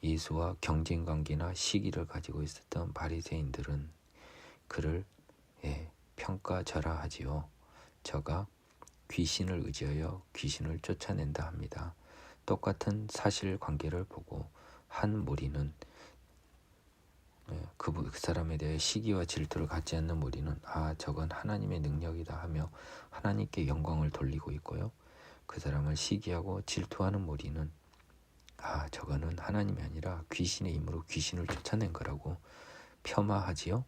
예수와 경쟁관계나 시기를 가지고 있었던 바리새인들은 그를 평가절하하지요. 저가 귀신을 의지하여 귀신을 쫓아낸다 합니다. 똑같은 사실관계를 보고 한 무리는 그 사람에 대해 시기와 질투를 갖지 않는 무리는 저건 하나님의 능력이다 하며 하나님께 영광을 돌리고 있고요. 그 사람을 시기하고 질투하는 무리는 저거는 하나님이 아니라 귀신의 힘으로 귀신을 쫓아낸 거라고 폄하하지요.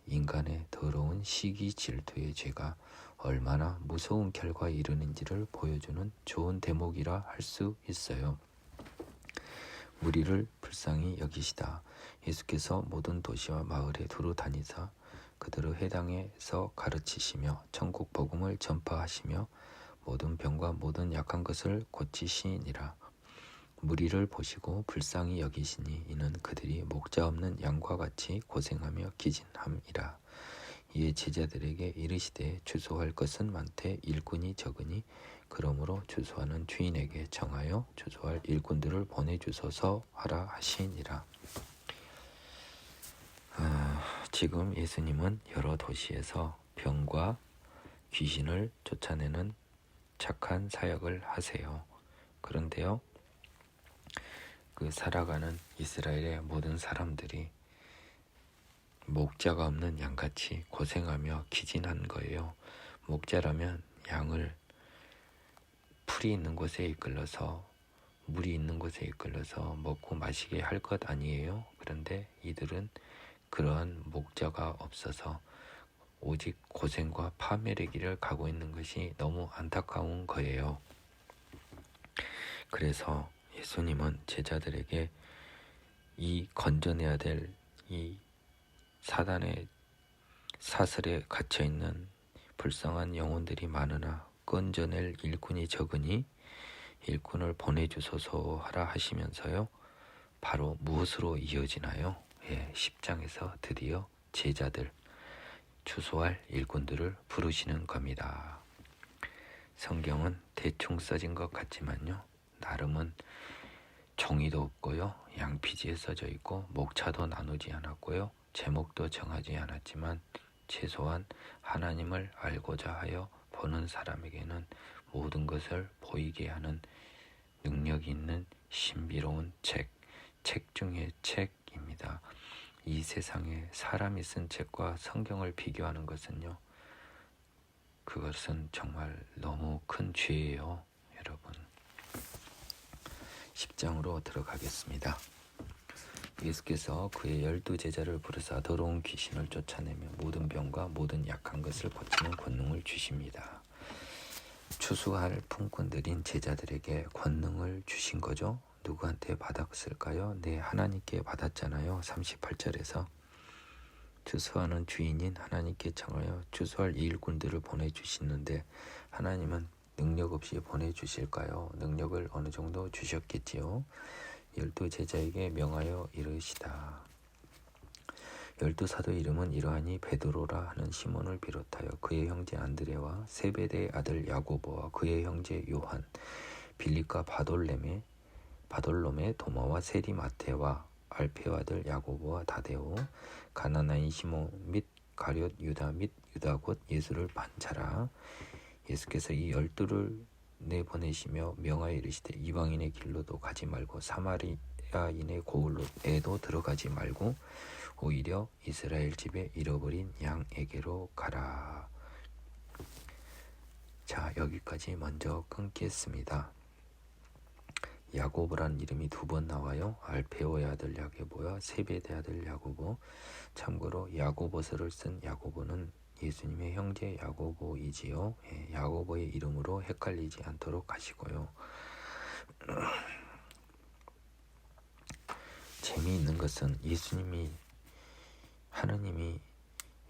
인간의 더러운 시기 질투의 죄가 얼마나 무서운 결과에 이르는지를 보여주는 좋은 대목이라 할 수 있어요. 무리를 불쌍히 여기시다. 예수께서 모든 도시와 마을에 두루 다니사 그들의 회당에서 가르치시며 천국 복음을 전파하시며 모든 병과 모든 약한 것을 고치시니라. 무리를 보시고 불쌍히 여기시니 이는 그들이 목자 없는 양과 같이 고생하며 기진함이라. 이에 제자들에게 이르시되 주소할 것은 많되 일꾼이 적으니 그러므로 주소하는 주인에게 정하여 주소할 일꾼들을 보내주소서 하라 하시니라. 지금 예수님은 여러 도시에서 병과 귀신을 쫓아내는 착한 사역을 하세요. 그런데요, 그 살아가는 이스라엘의 모든 사람들이 목자가 없는 양같이 고생하며 기진한 거예요. 목자라면 양을 풀이 있는 곳에 이끌러서 물이 있는 곳에 이끌러서 먹고 마시게 할 것 아니에요. 그런데 이들은 그러한 목자가 없어서 오직 고생과 파멸의 길을 가고 있는 것이 너무 안타까운 거예요. 그래서 예수님은 제자들에게 이 건져내야 될 이 사단의 사슬에 갇혀있는 불쌍한 영혼들이 많으나 건져낼 일꾼이 적으니 일꾼을 보내주소서 하라 하시면서요. 바로 무엇으로 이어지나요? 10장에서 드디어 제자들, 주소할 일꾼들을 부르시는 겁니다. 성경은 대충 써진 것 같지만요. 나름은 종이도 없고요. 양피지에 써져 있고 목차도 나누지 않았고요. 제목도 정하지 않았지만 최소한 하나님을 알고자 하여 보는 사람에게는 모든 것을 보이게 하는 능력이 있는 신비로운 책 중의 책입니다. 이 세상에 사람이 쓴 책과 성경을 비교하는 것은요, 그것은 정말 너무 큰 죄예요, 여러분. 10장으로 들어가겠습니다. 예수께서 그의 12제자를 부르사 더러운 귀신을 쫓아내며 모든 병과 모든 약한 것을 고치는 권능을 주십니다. 추수할 품꾼들인 제자들에게 권능을 주신 거죠. 누구한테 받았을까요? 네, 하나님께 받았잖아요. 38절에서 추수하는 주인인 하나님께 청하여 추수할 일꾼들을 보내주시는데 하나님은 능력 없이 보내주실까요? 능력을 어느 정도 주셨겠지요. 12제자에게 명하여 이르시다. 12사도 이름은 이러하니 베드로라 하는 시몬을 비롯하여 그의 형제 안드레와 세베대의 아들 야고보와 그의 형제 요한, 빌립과 바돌롬의 도마와 세리 마테와 알페오 아들 야고보와 다데오, 가나나인 시몬 및 가룟 유다 및 유다 곧 예수를 반자라. 예수께서 이 12를 내보내시며 명하여 이르시되 이방인의 길로도 가지 말고 사마리아인의 고을로에도 들어가지 말고 오히려 이스라엘 집에 잃어버린 양에게로 가라. 자, 여기까지 먼저 끊겠습니다. 야고보란 이름이 2번 나와요. 알페오의 아들 야고보와 세베대 아들 야고보. 참고로 야고보서를 쓴 야고보는 예수님의 형제 야고보이지요. 야고보의 이름으로 헷갈리지 않도록 하시고요. 재미있는 것은 하느님이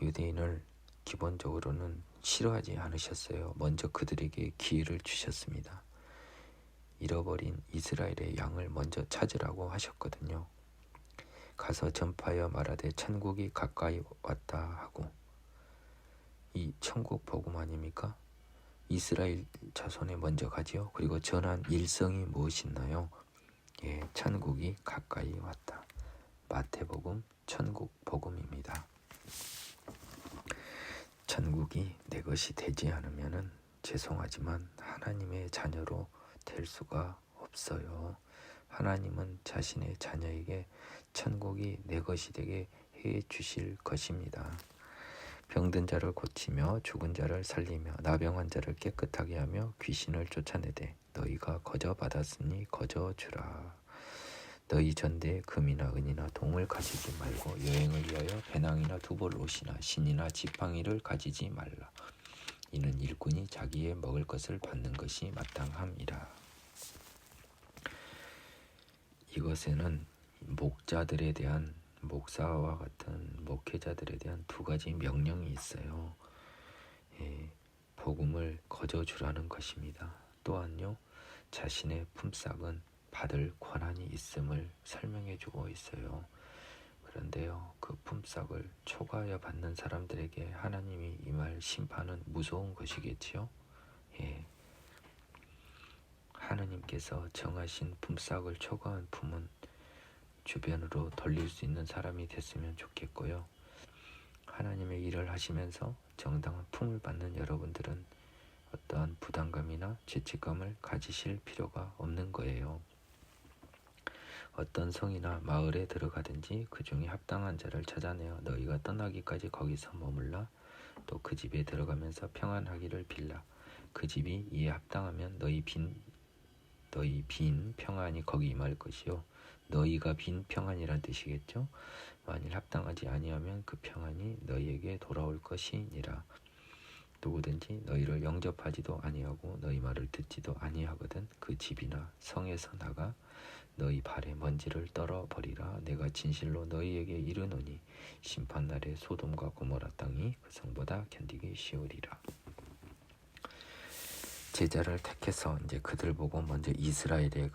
유대인을 기본적으로는 싫어하지 않으셨어요. 먼저 그들에게 기회를 주셨습니다. 잃어버린 이스라엘의 양을 먼저 찾으라고 하셨거든요. 가서 전파하여 말하되 천국이 가까이 왔다 하고, 이 천국 복음 아닙니까? 이스라엘 자손에 먼저 가지요. 그리고 전한 일성이 무엇이나요? 천국이 가까이 왔다. 마태복음 천국 복음입니다. 천국이 내 것이 되지 않으면은 죄송하지만 하나님의 자녀로 될 수가 없어요. 하나님은 자신의 자녀에게 천국이 내 것이 되게 해 주실 것입니다. 병든 자를 고치며 죽은 자를 살리며 나병한 자를 깨끗하게 하며 귀신을 쫓아내되 너희가 거저 받았으니 거저 주라. 너희 전대에 금이나 은이나 동을 가지지 말고 여행을 위하여 배낭이나 두벌 옷이나 신이나 지팡이를 가지지 말라. 이는 일꾼이 자기의 먹을 것을 받는 것이 마땅함이라. 이것에는 목자들에 대한, 목사와 같은 목회자들에 대한 2가지 명령이 있어요. 복음을 거저 주라는 것입니다. 또한요, 자신의 품삯은 받을 권한이 있음을 설명해 주고 있어요. 그런데요, 그 품삯을 초과하여 받는 사람들에게 하나님이 임할 심판은 무서운 것이겠지요. 하느님께서 정하신 품삯을 초과한 품은 주변으로 돌릴 수 있는 사람이 됐으면 좋겠고요. 하나님의 일을 하시면서 정당한 품을 받는 여러분들은 어떠한 부담감이나 죄책감을 가지실 필요가 없는 거예요. 어떤 성이나 마을에 들어가든지 그 중에 합당한 자를 찾아내어 너희가 떠나기까지 거기서 머물라. 또 그 집에 들어가면서 평안하기를 빌라. 그 집이 이에 합당하면 너희 빈 평안이 거기 임할 것이요. 너희가 빈 평안이란 뜻이겠죠. 만일 합당하지 아니하면 그 평안이 너희에게 돌아올 것이니라. 누구든지 너희를 영접하지도 아니하고 너희 말을 듣지도 아니하거든 그 집이나 성에서 나가 너희 발에 먼지를 떨어버리라. 내가 진실로 너희에게 이르노니 심판날에 소돔과 고모라 땅이 그 성보다 견디기 쉬우리라. 제자를 택해서 이제 그들 보고 먼저 이스라엘의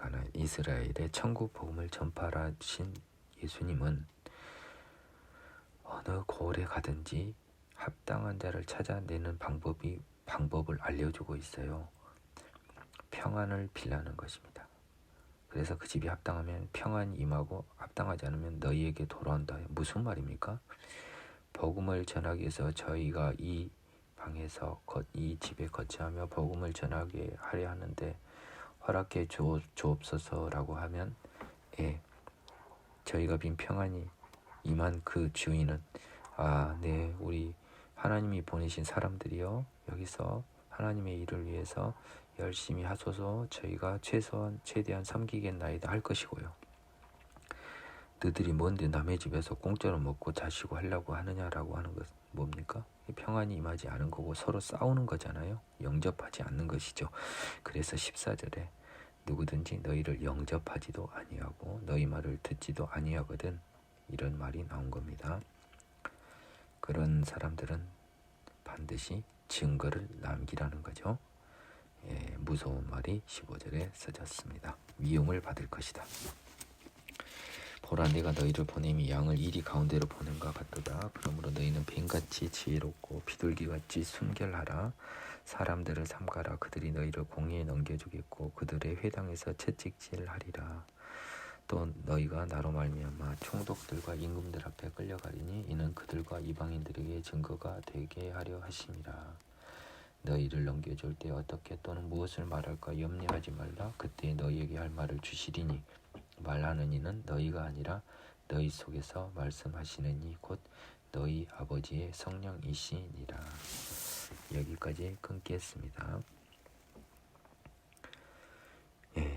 천국 복음을 전파하신 예수님은 어느 고을에 가든지 합당한 자를 찾아내는 방법을 알려주고 있어요. 평안을 빌라는 것입니다. 그래서 그 집이 합당하면 평안이 임하고 합당하지 않으면 너희에게 돌아온다. 무슨 말입니까? 복음을 전하기 위해서 저희가 이 방에서 이 집에 거처하며 복음을 전하게 하려 하는데 허락해 주옵소서라고 하면 저희가 빈 평안이 임한 그 주인은 네, 우리 하나님이 보내신 사람들이요, 여기서 하나님의 일을 위해서 열심히 하소서, 저희가 최대한 섬기겠나이다 할 것이고요. 너희들이 뭔데 남의 집에서 공짜로 먹고 자시고 하려고 하느냐라고 하는 것은 뭡니까? 평안이 임하지 않은 거고 서로 싸우는 거잖아요. 영접하지 않는 것이죠. 그래서 14절에 누구든지 너희를 영접하지도 아니하고 너희 말을 듣지도 아니하거든, 이런 말이 나온 겁니다. 그런 사람들은 반드시 증거를 남기라는 거죠. 무서운 말이 15절에 써졌습니다. 위용을 받을 것이다. 보라, 내가 너희를 보냄이 양을 이리 가운데로 보냄과 같도다. 그러므로 너희는 뱀같이 지혜롭고 비둘기같이 순결하라. 사람들을 삼가라. 그들이 너희를 공의에 넘겨주겠고 그들의 회당에서 채찍질하리라. 또 너희가 나로 말미암아 총독들과 임금들 앞에 끌려가리니 이는 그들과 이방인들에게 증거가 되게 하려 하심이라. 너희를 넘겨줄 때 어떻게 또는 무엇을 말할까 염려하지 말라. 그때 너희에게 할 말을 주시리니 말하는 이는 너희가 아니라 너희 속에서 말씀하시는 이 곧 너희 아버지의 성령이시니라. 여기까지 끊겠습니다.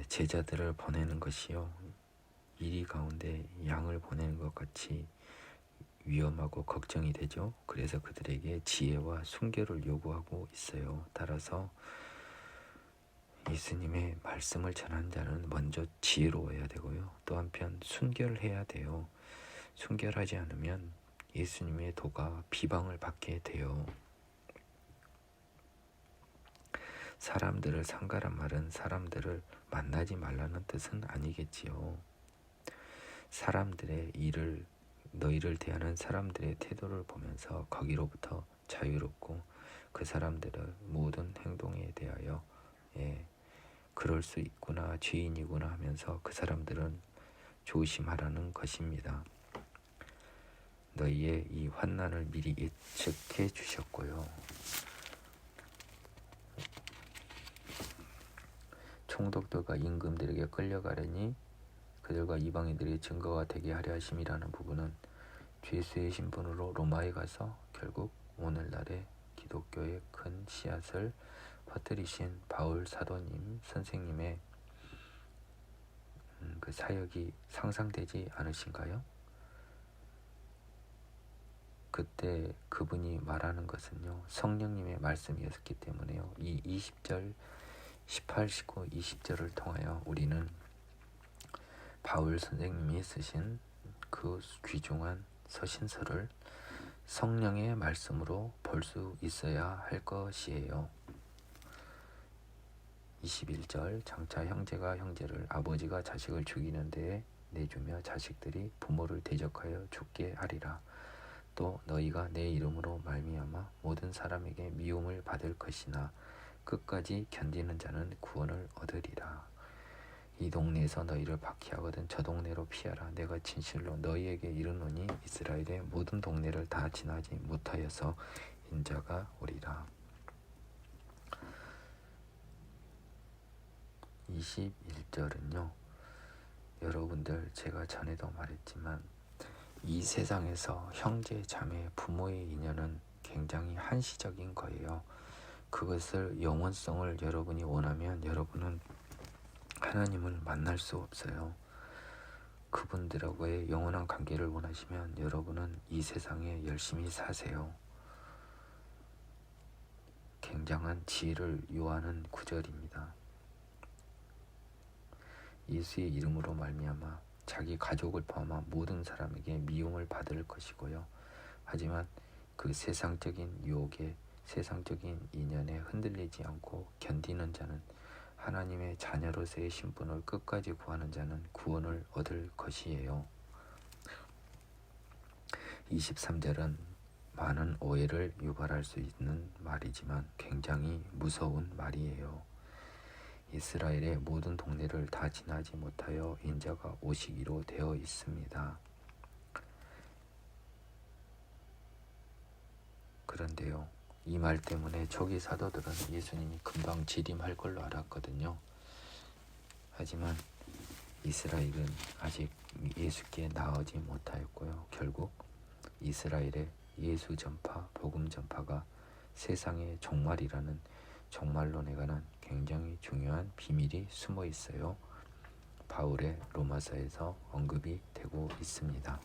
제자들을 보내는 것이요, 이리 가운데 양을 보내는 것 같이 위험하고 걱정이 되죠. 그래서 그들에게 지혜와 순결을 요구하고 있어요. 따라서 예수님의 말씀을 전하는 자는 먼저 지혜로워야 되고요, 또 한편 순결해야 돼요. 순결하지 않으면 예수님의 도가 비방을 받게 돼요. 사람들을 상가란 말은 사람들을 만나지 말라는 뜻은 아니겠지요. 사람들의 일을, 너희를 대하는 사람들의 태도를 보면서 거기로부터 자유롭고 그 사람들의 모든 행동에 대하여 그럴 수 있구나, 죄인이구나 하면서 그 사람들은 조심하라는 것입니다. 너희의 이 환난을 미리 예측해 주셨고요, 총독들과 임금들에게 끌려가려니 그들과 이방인들의 증거가 되게 하려 하심이라는 부분은 죄수의 신분으로 로마에 가서 결국 오늘날의 기독교의 큰 씨앗을 퍼뜨리신 바울 사도님 선생님의 그 사역이 상상되지 않으신가요? 그때 그분이 말하는 것은요, 성령님의 말씀이었기 때문에요. 이 20절, 18, 19, 20절을 통하여 우리는 바울 선생님이 쓰신 그 귀중한 서신서를 성령의 말씀으로 볼 수 있어야 할 것이에요. 21절, 장차 형제가 형제를, 아버지가 자식을 죽이는 데에 내주며 자식들이 부모를 대적하여 죽게 하리라. 또 너희가 내 이름으로 말미암아 모든 사람에게 미움을 받을 것이나 끝까지 견디는 자는 구원을 얻으리라. 이 동네에서 너희를 박해하거든 저 동네로 피하라. 내가 진실로 너희에게 이르노니 이스라엘의 모든 동네를 다 지나지 못하여서 인자가 오리라. 21절은요, 여러분들, 제가 전에도 말했지만 이 세상에서 형제, 자매, 부모의 인연은 굉장히 한시적인 거예요. 그것을 영원성을 여러분이 원하면 여러분은 하나님을 만날 수 없어요. 그분들하고의 영원한 관계를 원하시면 여러분은 이 세상에 열심히 사세요. 굉장한 지혜를 요하는 구절입니다. 예수의 이름으로 말미암아 자기 가족을 포함한 모든 사람에게 미움을 받을 것이고요. 하지만 그 세상적인 유혹에, 세상적인 인연에 흔들리지 않고 견디는 자는, 하나님의 자녀로서의 신분을 끝까지 구하는 자는 구원을 얻을 것이에요. 23절은 많은 오해를 유발할 수 있는 말이지만 굉장히 무서운 말이에요. 이스라엘의 모든 동네를 다 지나지 못하여 인자가 오시기로 되어 있습니다. 그런데요, 이 말 때문에 초기 사도들은 예수님이 금방 재림할 걸로 알았거든요. 하지만 이스라엘은 아직 예수께 나오지 못하였고요. 결국 이스라엘의 예수 전파, 복음 전파가 세상의 종말이라는 종말론에 관한 굉장히 중요한 비밀이 숨어 있어요. 바울의 로마서에서 언급이 되고 있습니다.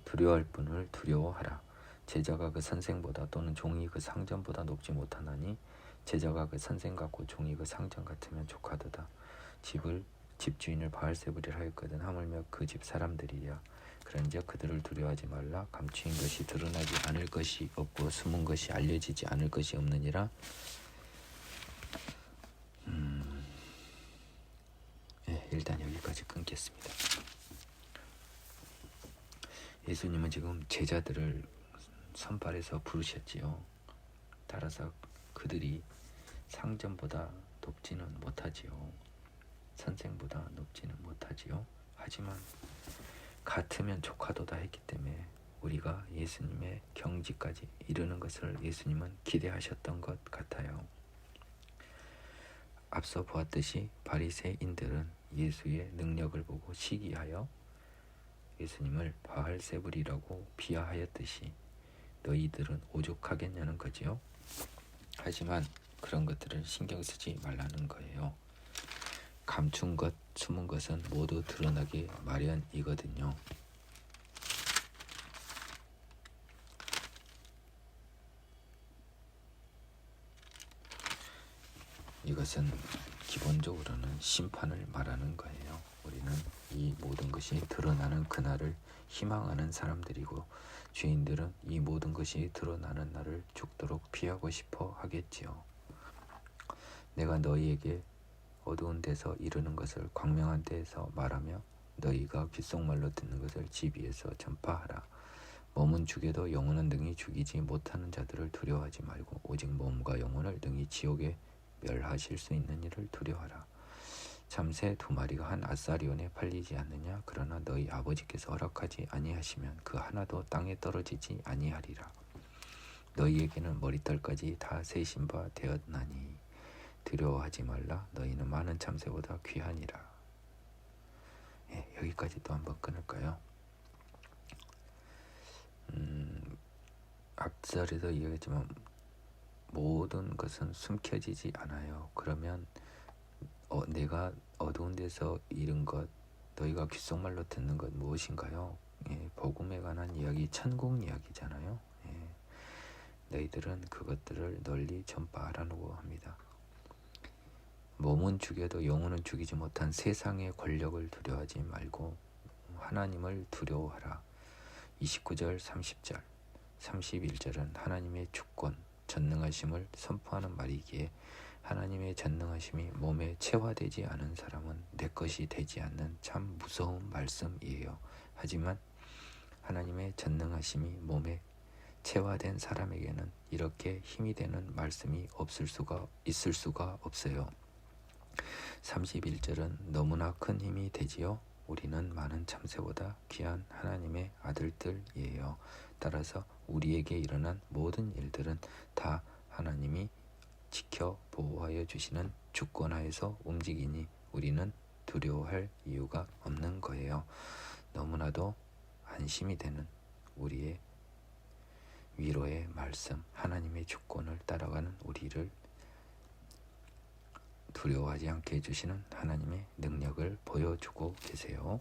두려워할 분을 두려워하라. 제자가 그 선생보다 또는 종이 그 상전보다 높지 못하나니 제자가 그 선생 같고 종이 그 상전 같으면 족하도다. 집주인을 바알세불이라 하였거든. 하물며 그 집 사람들이랴. 그런즉 그들을 두려워하지 말라. 감추인 것이 드러나지 않을 것이 없고 숨은 것이 알려지지 않을 것이 없느니라. 일단 여기까지 끊겠습니다. 예수님은 지금 제자들을 선발해서 부르셨지요. 따라서 그들이 상전보다 높지는 못하지요. 선생보다 높지는 못하지요. 하지만 같으면 족하도다 했기 때문에 우리가 예수님의 경지까지 이르는 것을 예수님은 기대하셨던 것 같아요. 앞서 보았듯이 바리새인들은 예수의 능력을 보고 시기하여 예수님을 바알세불이라고 비하하였듯이 너희들은 오죽하겠냐는 거지요. 하지만 그런 것들을 신경 쓰지 말라는 거예요. 감춘 것, 숨은 것은 모두 드러나기 마련이거든요. 이것은 기본적으로는 심판을 말하는 거예요. 우리는 이 모든 것이 드러나는 그날을 희망하는 사람들이고 죄인들은 이 모든 것이 드러나는 날을 죽도록 피하고 싶어 하겠지요. 내가 너희에게 어두운 데서 이르는 것을 광명한 데에서 말하며 너희가 귓속말로 듣는 것을 집 위에서 전파하라. 몸은 죽여도 영혼은 능히 죽이지 못하는 자들을 두려워하지 말고 오직 몸과 영혼을 능히 지옥에 멸하실 수 있는 이를 두려워하라. 참새 2마리가 한 아사리온에 팔리지 않느냐? 그러나 너희 아버지께서 허락하지 아니하시면 그 하나도 땅에 떨어지지 아니하리라. 너희에게는 머리털까지 다 세신 바 되었나니 두려워하지 말라. 너희는 많은 참새보다 귀하니라. 여기까지 또 한번 끊을까요? 앞절에도 이야기했지만 모든 것은 숨겨지지 않아요. 그러면 내가 어두운 데서 잃은 것, 너희가 귓속말로 듣는 것 무엇인가요? 복음에 관한 이야기, 천국 이야기잖아요. 너희들은 그것들을 널리 전파하라고 합니다. 몸은 죽여도 영혼은 죽이지 못한 세상의 권력을 두려워하지 말고 하나님을 두려워하라. 29절, 30절, 31절은 하나님의 주권, 전능하심을 선포하는 말이기에 하나님의 전능하심이 몸에 체화되지 않은 사람은 내 것이 되지 않는 참 무서운 말씀이에요. 하지만 하나님의 전능하심이 몸에 체화된 사람에게는 이렇게 힘이 되는 말씀이 있을 수가 없어요. 31절은 너무나 큰 힘이 되지요. 우리는 많은 참새보다 귀한 하나님의 아들들이에요. 따라서 우리에게 일어난 모든 일들은 다 하나님이 지켜 보호하여 주시는 주권하에서 움직이니 우리는 두려워할 이유가 없는 거예요. 너무나도 안심이 되는 우리의 위로의 말씀, 하나님의 주권을 따라가는 우리를 두려워하지 않게 해주시는 하나님의 능력을 보여주고 계세요.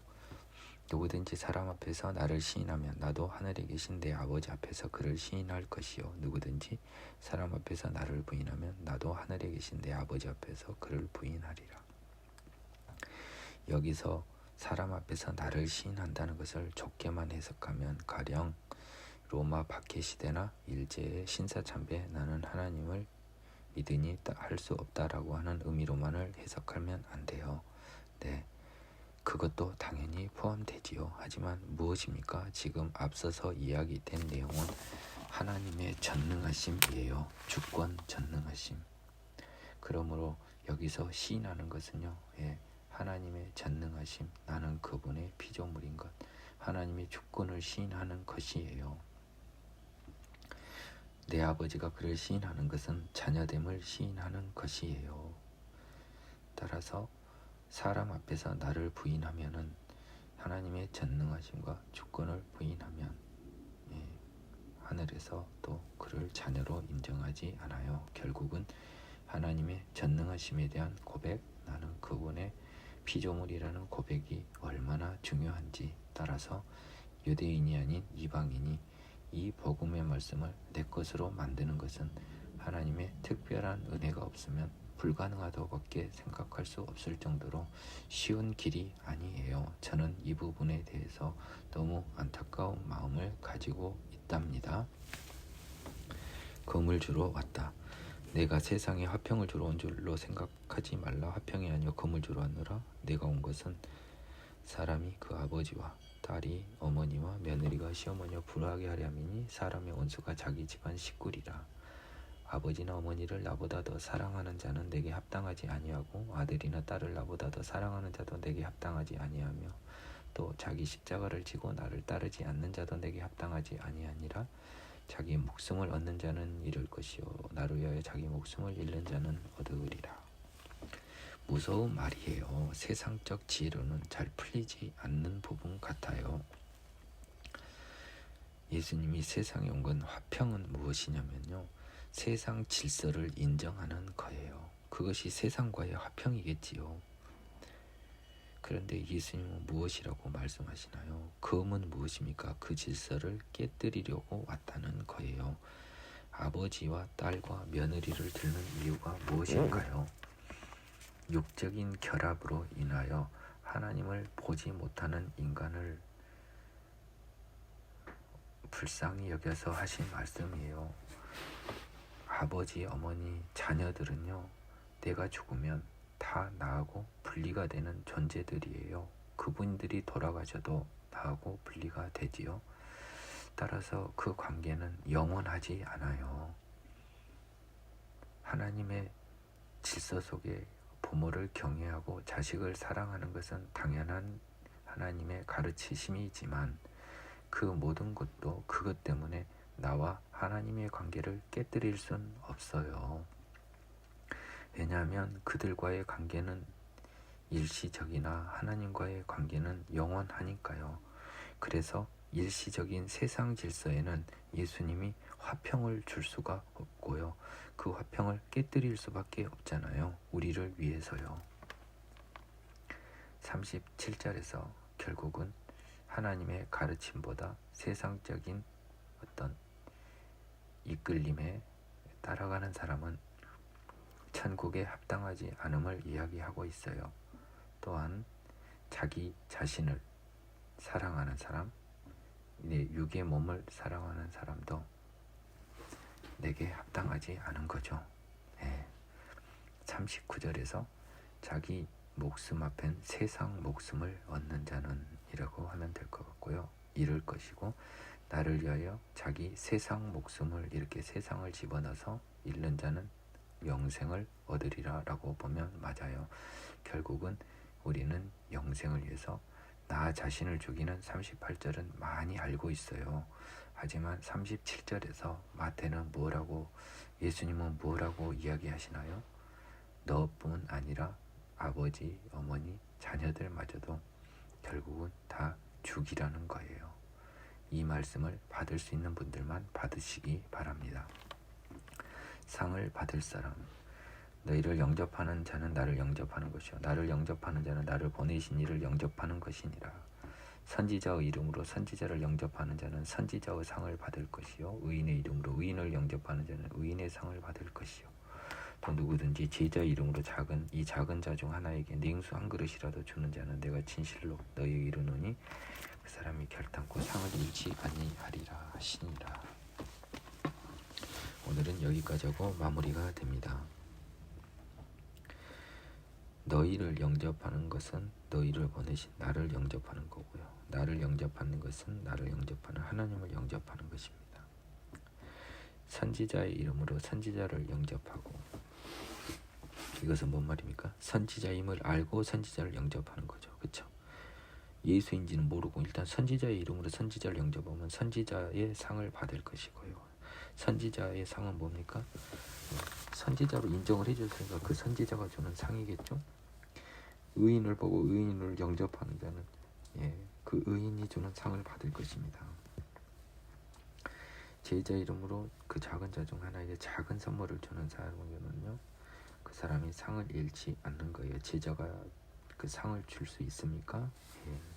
누구든지 사람 앞에서 나를 시인하면 나도 하늘에 계신 내 아버지 앞에서 그를 시인할 것이요. 누구든지 사람 앞에서 나를 부인하면 나도 하늘에 계신 내 아버지 앞에서 그를 부인하리라. 여기서 사람 앞에서 나를 시인한다는 것을 좁게만 해석하면 가령 로마 박해 시대나 일제의 신사참배 나는 하나님을 믿으니 할 수 없다라고 하는 의미로만을 해석하면 안 돼요. 그것도 당연히 포함되지요. 하지만 무엇입니까? 지금 앞서서 이야기된 내용은 하나님의 전능하심이에요. 주권 전능하심. 그러므로 여기서 시인하는 것은요. 하나님의 전능하심, 나는 그분의 피조물인 것, 하나님의 주권을 시인하는 것이에요. 내 아버지가 그를 시인하는 것은 자녀됨을 시인하는 것이에요. 따라서 사람 앞에서 나를 부인하면은 하나님의 전능하심과 주권을 부인하면 하늘에서 또 그를 자녀로 인정하지 않아요. 결국은 하나님의 전능하심에 대한 고백, 나는 그분의 피조물이라는 고백이 얼마나 중요한지 따라서 유대인이 아닌 이방인이 이 복음의 말씀을 내 것으로 만드는 것은 하나님의 특별한 은혜가 없으면 불가능하다고밖에 생각할 수 없을 정도로 쉬운 길이 아니에요. 저는 이 부분에 대해서 너무 안타까운 마음을 가지고 있답니다. 금을 주러 왔다. 내가 세상에 화평을 주러 온 줄로 생각하지 말라. 화평이 아니요 금을 주러 왔노라. 내가 온 것은 사람이 그 아버지와 딸이 어머니와 며느리가 시어머니와 불화하게 하려 함이니 사람의 원수가 자기 집안 식구리라. 아버지나 어머니를 나보다 더 사랑하는 자는 내게 합당하지 아니하고 아들이나 딸을 나보다 더 사랑하는 자도 내게 합당하지 아니하며 또 자기 십자가를 지고 나를 따르지 않는 자도 내게 합당하지 아니하니라. 자기 목숨을 얻는 자는 잃을 것이요 나를 위하여 자기 목숨을 잃는 자는 얻으리라. 무서운 말이에요. 세상적 지혜로는 잘 풀리지 않는 부분 같아요. 예수님이 세상에 온 건 화평은 무엇이냐면요, 세상 질서를 인정하는 거예요. 그것이 세상과의 화평이겠지요. 그런데 예수님은 무엇이라고 말씀하시나요? 금은 무엇입니까? 그 질서를 깨뜨리려고 왔다는 거예요. 아버지와 딸과 며느리를 들는 이유가 무엇일까요? 육적인 결합으로 인하여 하나님을 보지 못하는 인간을 불쌍히 여겨서 하신 말씀이에요. 아버지, 어머니, 자녀들은요, 내가 죽으면 다 나하고 분리가 되는 존재들이에요. 그분들이 돌아가셔도 나하고 분리가 되지요. 따라서 그 관계는 영원하지 않아요. 하나님의 질서 속에 부모를 경외하고 자식을 사랑하는 것은 당연한 하나님의 가르치심이지만 그 모든 것도 그것 때문에 나와 하나님의 관계를 깨뜨릴 순 없어요. 왜냐하면 그들과의 관계는 일시적이나 하나님과의 관계는 영원하니까요. 그래서 일시적인 세상 질서에는 예수님이 화평을 줄 수가 없고요. 그 화평을 깨뜨릴 수밖에 없잖아요. 우리를 위해서요. 37절에서 결국은 하나님의 가르침보다 세상적인 어떤 이끌림에 따라가는 사람은 천국에 합당하지 않음을 이야기하고 있어요. 또한 자기 자신을 사랑하는 사람, 내 육의 몸을 사랑하는 사람도 내게 합당하지 않은 거죠. 39절에서 자기 목숨 앞엔 세상 목숨을 얻는 자는 이라고 하면 될 것 같고요. 잃을 것이고 나를 위하여 자기 세상 목숨을 이렇게 세상을 집어넣어서 잃는 자는 영생을 얻으리라 라고 보면 맞아요. 결국은 우리는 영생을 위해서 나 자신을 죽이는 38절은 많이 알고 있어요. 하지만 37절에서 마태는 뭐라고, 예수님은 뭐라고 이야기하시나요? 너뿐 아니라 아버지, 어머니, 자녀들마저도 결국은 다 죽이라는 거예요. 이 말씀을 받을 수 있는 분들만 받으시기 바랍니다. 상을 받을 사람, 너희를 영접하는 자는 나를 영접하는 것이요 나를 영접하는 자는 나를 보내신 이를 영접하는 것이니라. 선지자의 이름으로 선지자를 영접하는 자는 선지자의 상을 받을 것이요 의인의 이름으로 의인을 영접하는 자는 의인의 상을 받을 것이요 또 누구든지 제자의 이름으로 이 작은 자 중 하나에게 냉수 한 그릇이라도 주는 자는 내가 진실로 너희에게 이르노니 그 사람이 결탄코 상을 잃지 아니하리라 하시니라. 오늘은 여기까지 하고 마무리가 됩니다. 너희를 영접하는 것은 너희를 보내신 나를 영접하는 거고요. 나를 영접하는 것은 나를 영접하는 하나님을 영접하는 것입니다. 선지자의 이름으로 선지자를 영접하고, 이것은 뭔 말입니까? 선지자임을 알고 선지자를 영접하는 거죠. 그렇죠? 예수인지는 모르고 일단 선지자의 이름으로 선지자를 영접하면 선지자의 상을 받을 것이고요. 선지자의 상은 뭡니까? 선지자로 인정을 해줬으니까 그 선지자가 주는 상이겠죠. 의인을 보고 의인을 영접하는 자는 그 의인이 주는 상을 받을 것입니다. 제자 이름으로 그 작은 자 중 하나에게 작은 선물을 주는 사람에게는요, 그 사람이 상을 잃지 않는 거예요. 제자가 그 상을 줄 수 있습니까?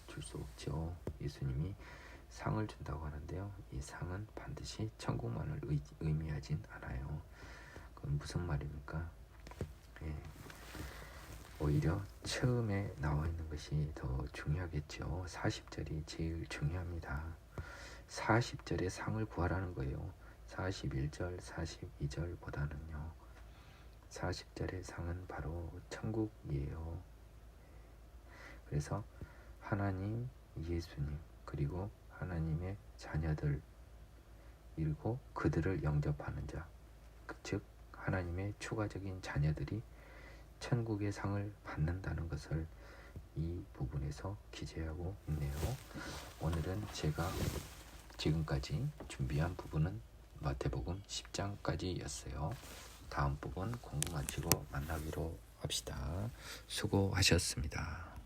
줄 수 없죠. 예수님이 상을 준다고 하는데요, 이 상은 반드시 천국만을 의미하진 않아요. 그건 무슨 말입니까? 오히려 처음에 나와 있는 것이 더 중요하겠죠. 40절이 제일 중요합니다. 40절에 상을 구하라는 거예요. 41절, 42절보다는요. 40절의 상은 바로 천국이에요. 그래서 하나님, 예수님, 그리고 하나님의 자녀들, 그리고 그들을 영접하는 자, 즉 하나님의 추가적인 자녀들이 천국의 상을 받는다는 것을 이 부분에서 기재하고 있네요. 오늘은 제가 지금까지 준비한 부분은 마태복음 10장까지였어요. 다음 부분 공부 마치고 만나기로 합시다. 수고하셨습니다.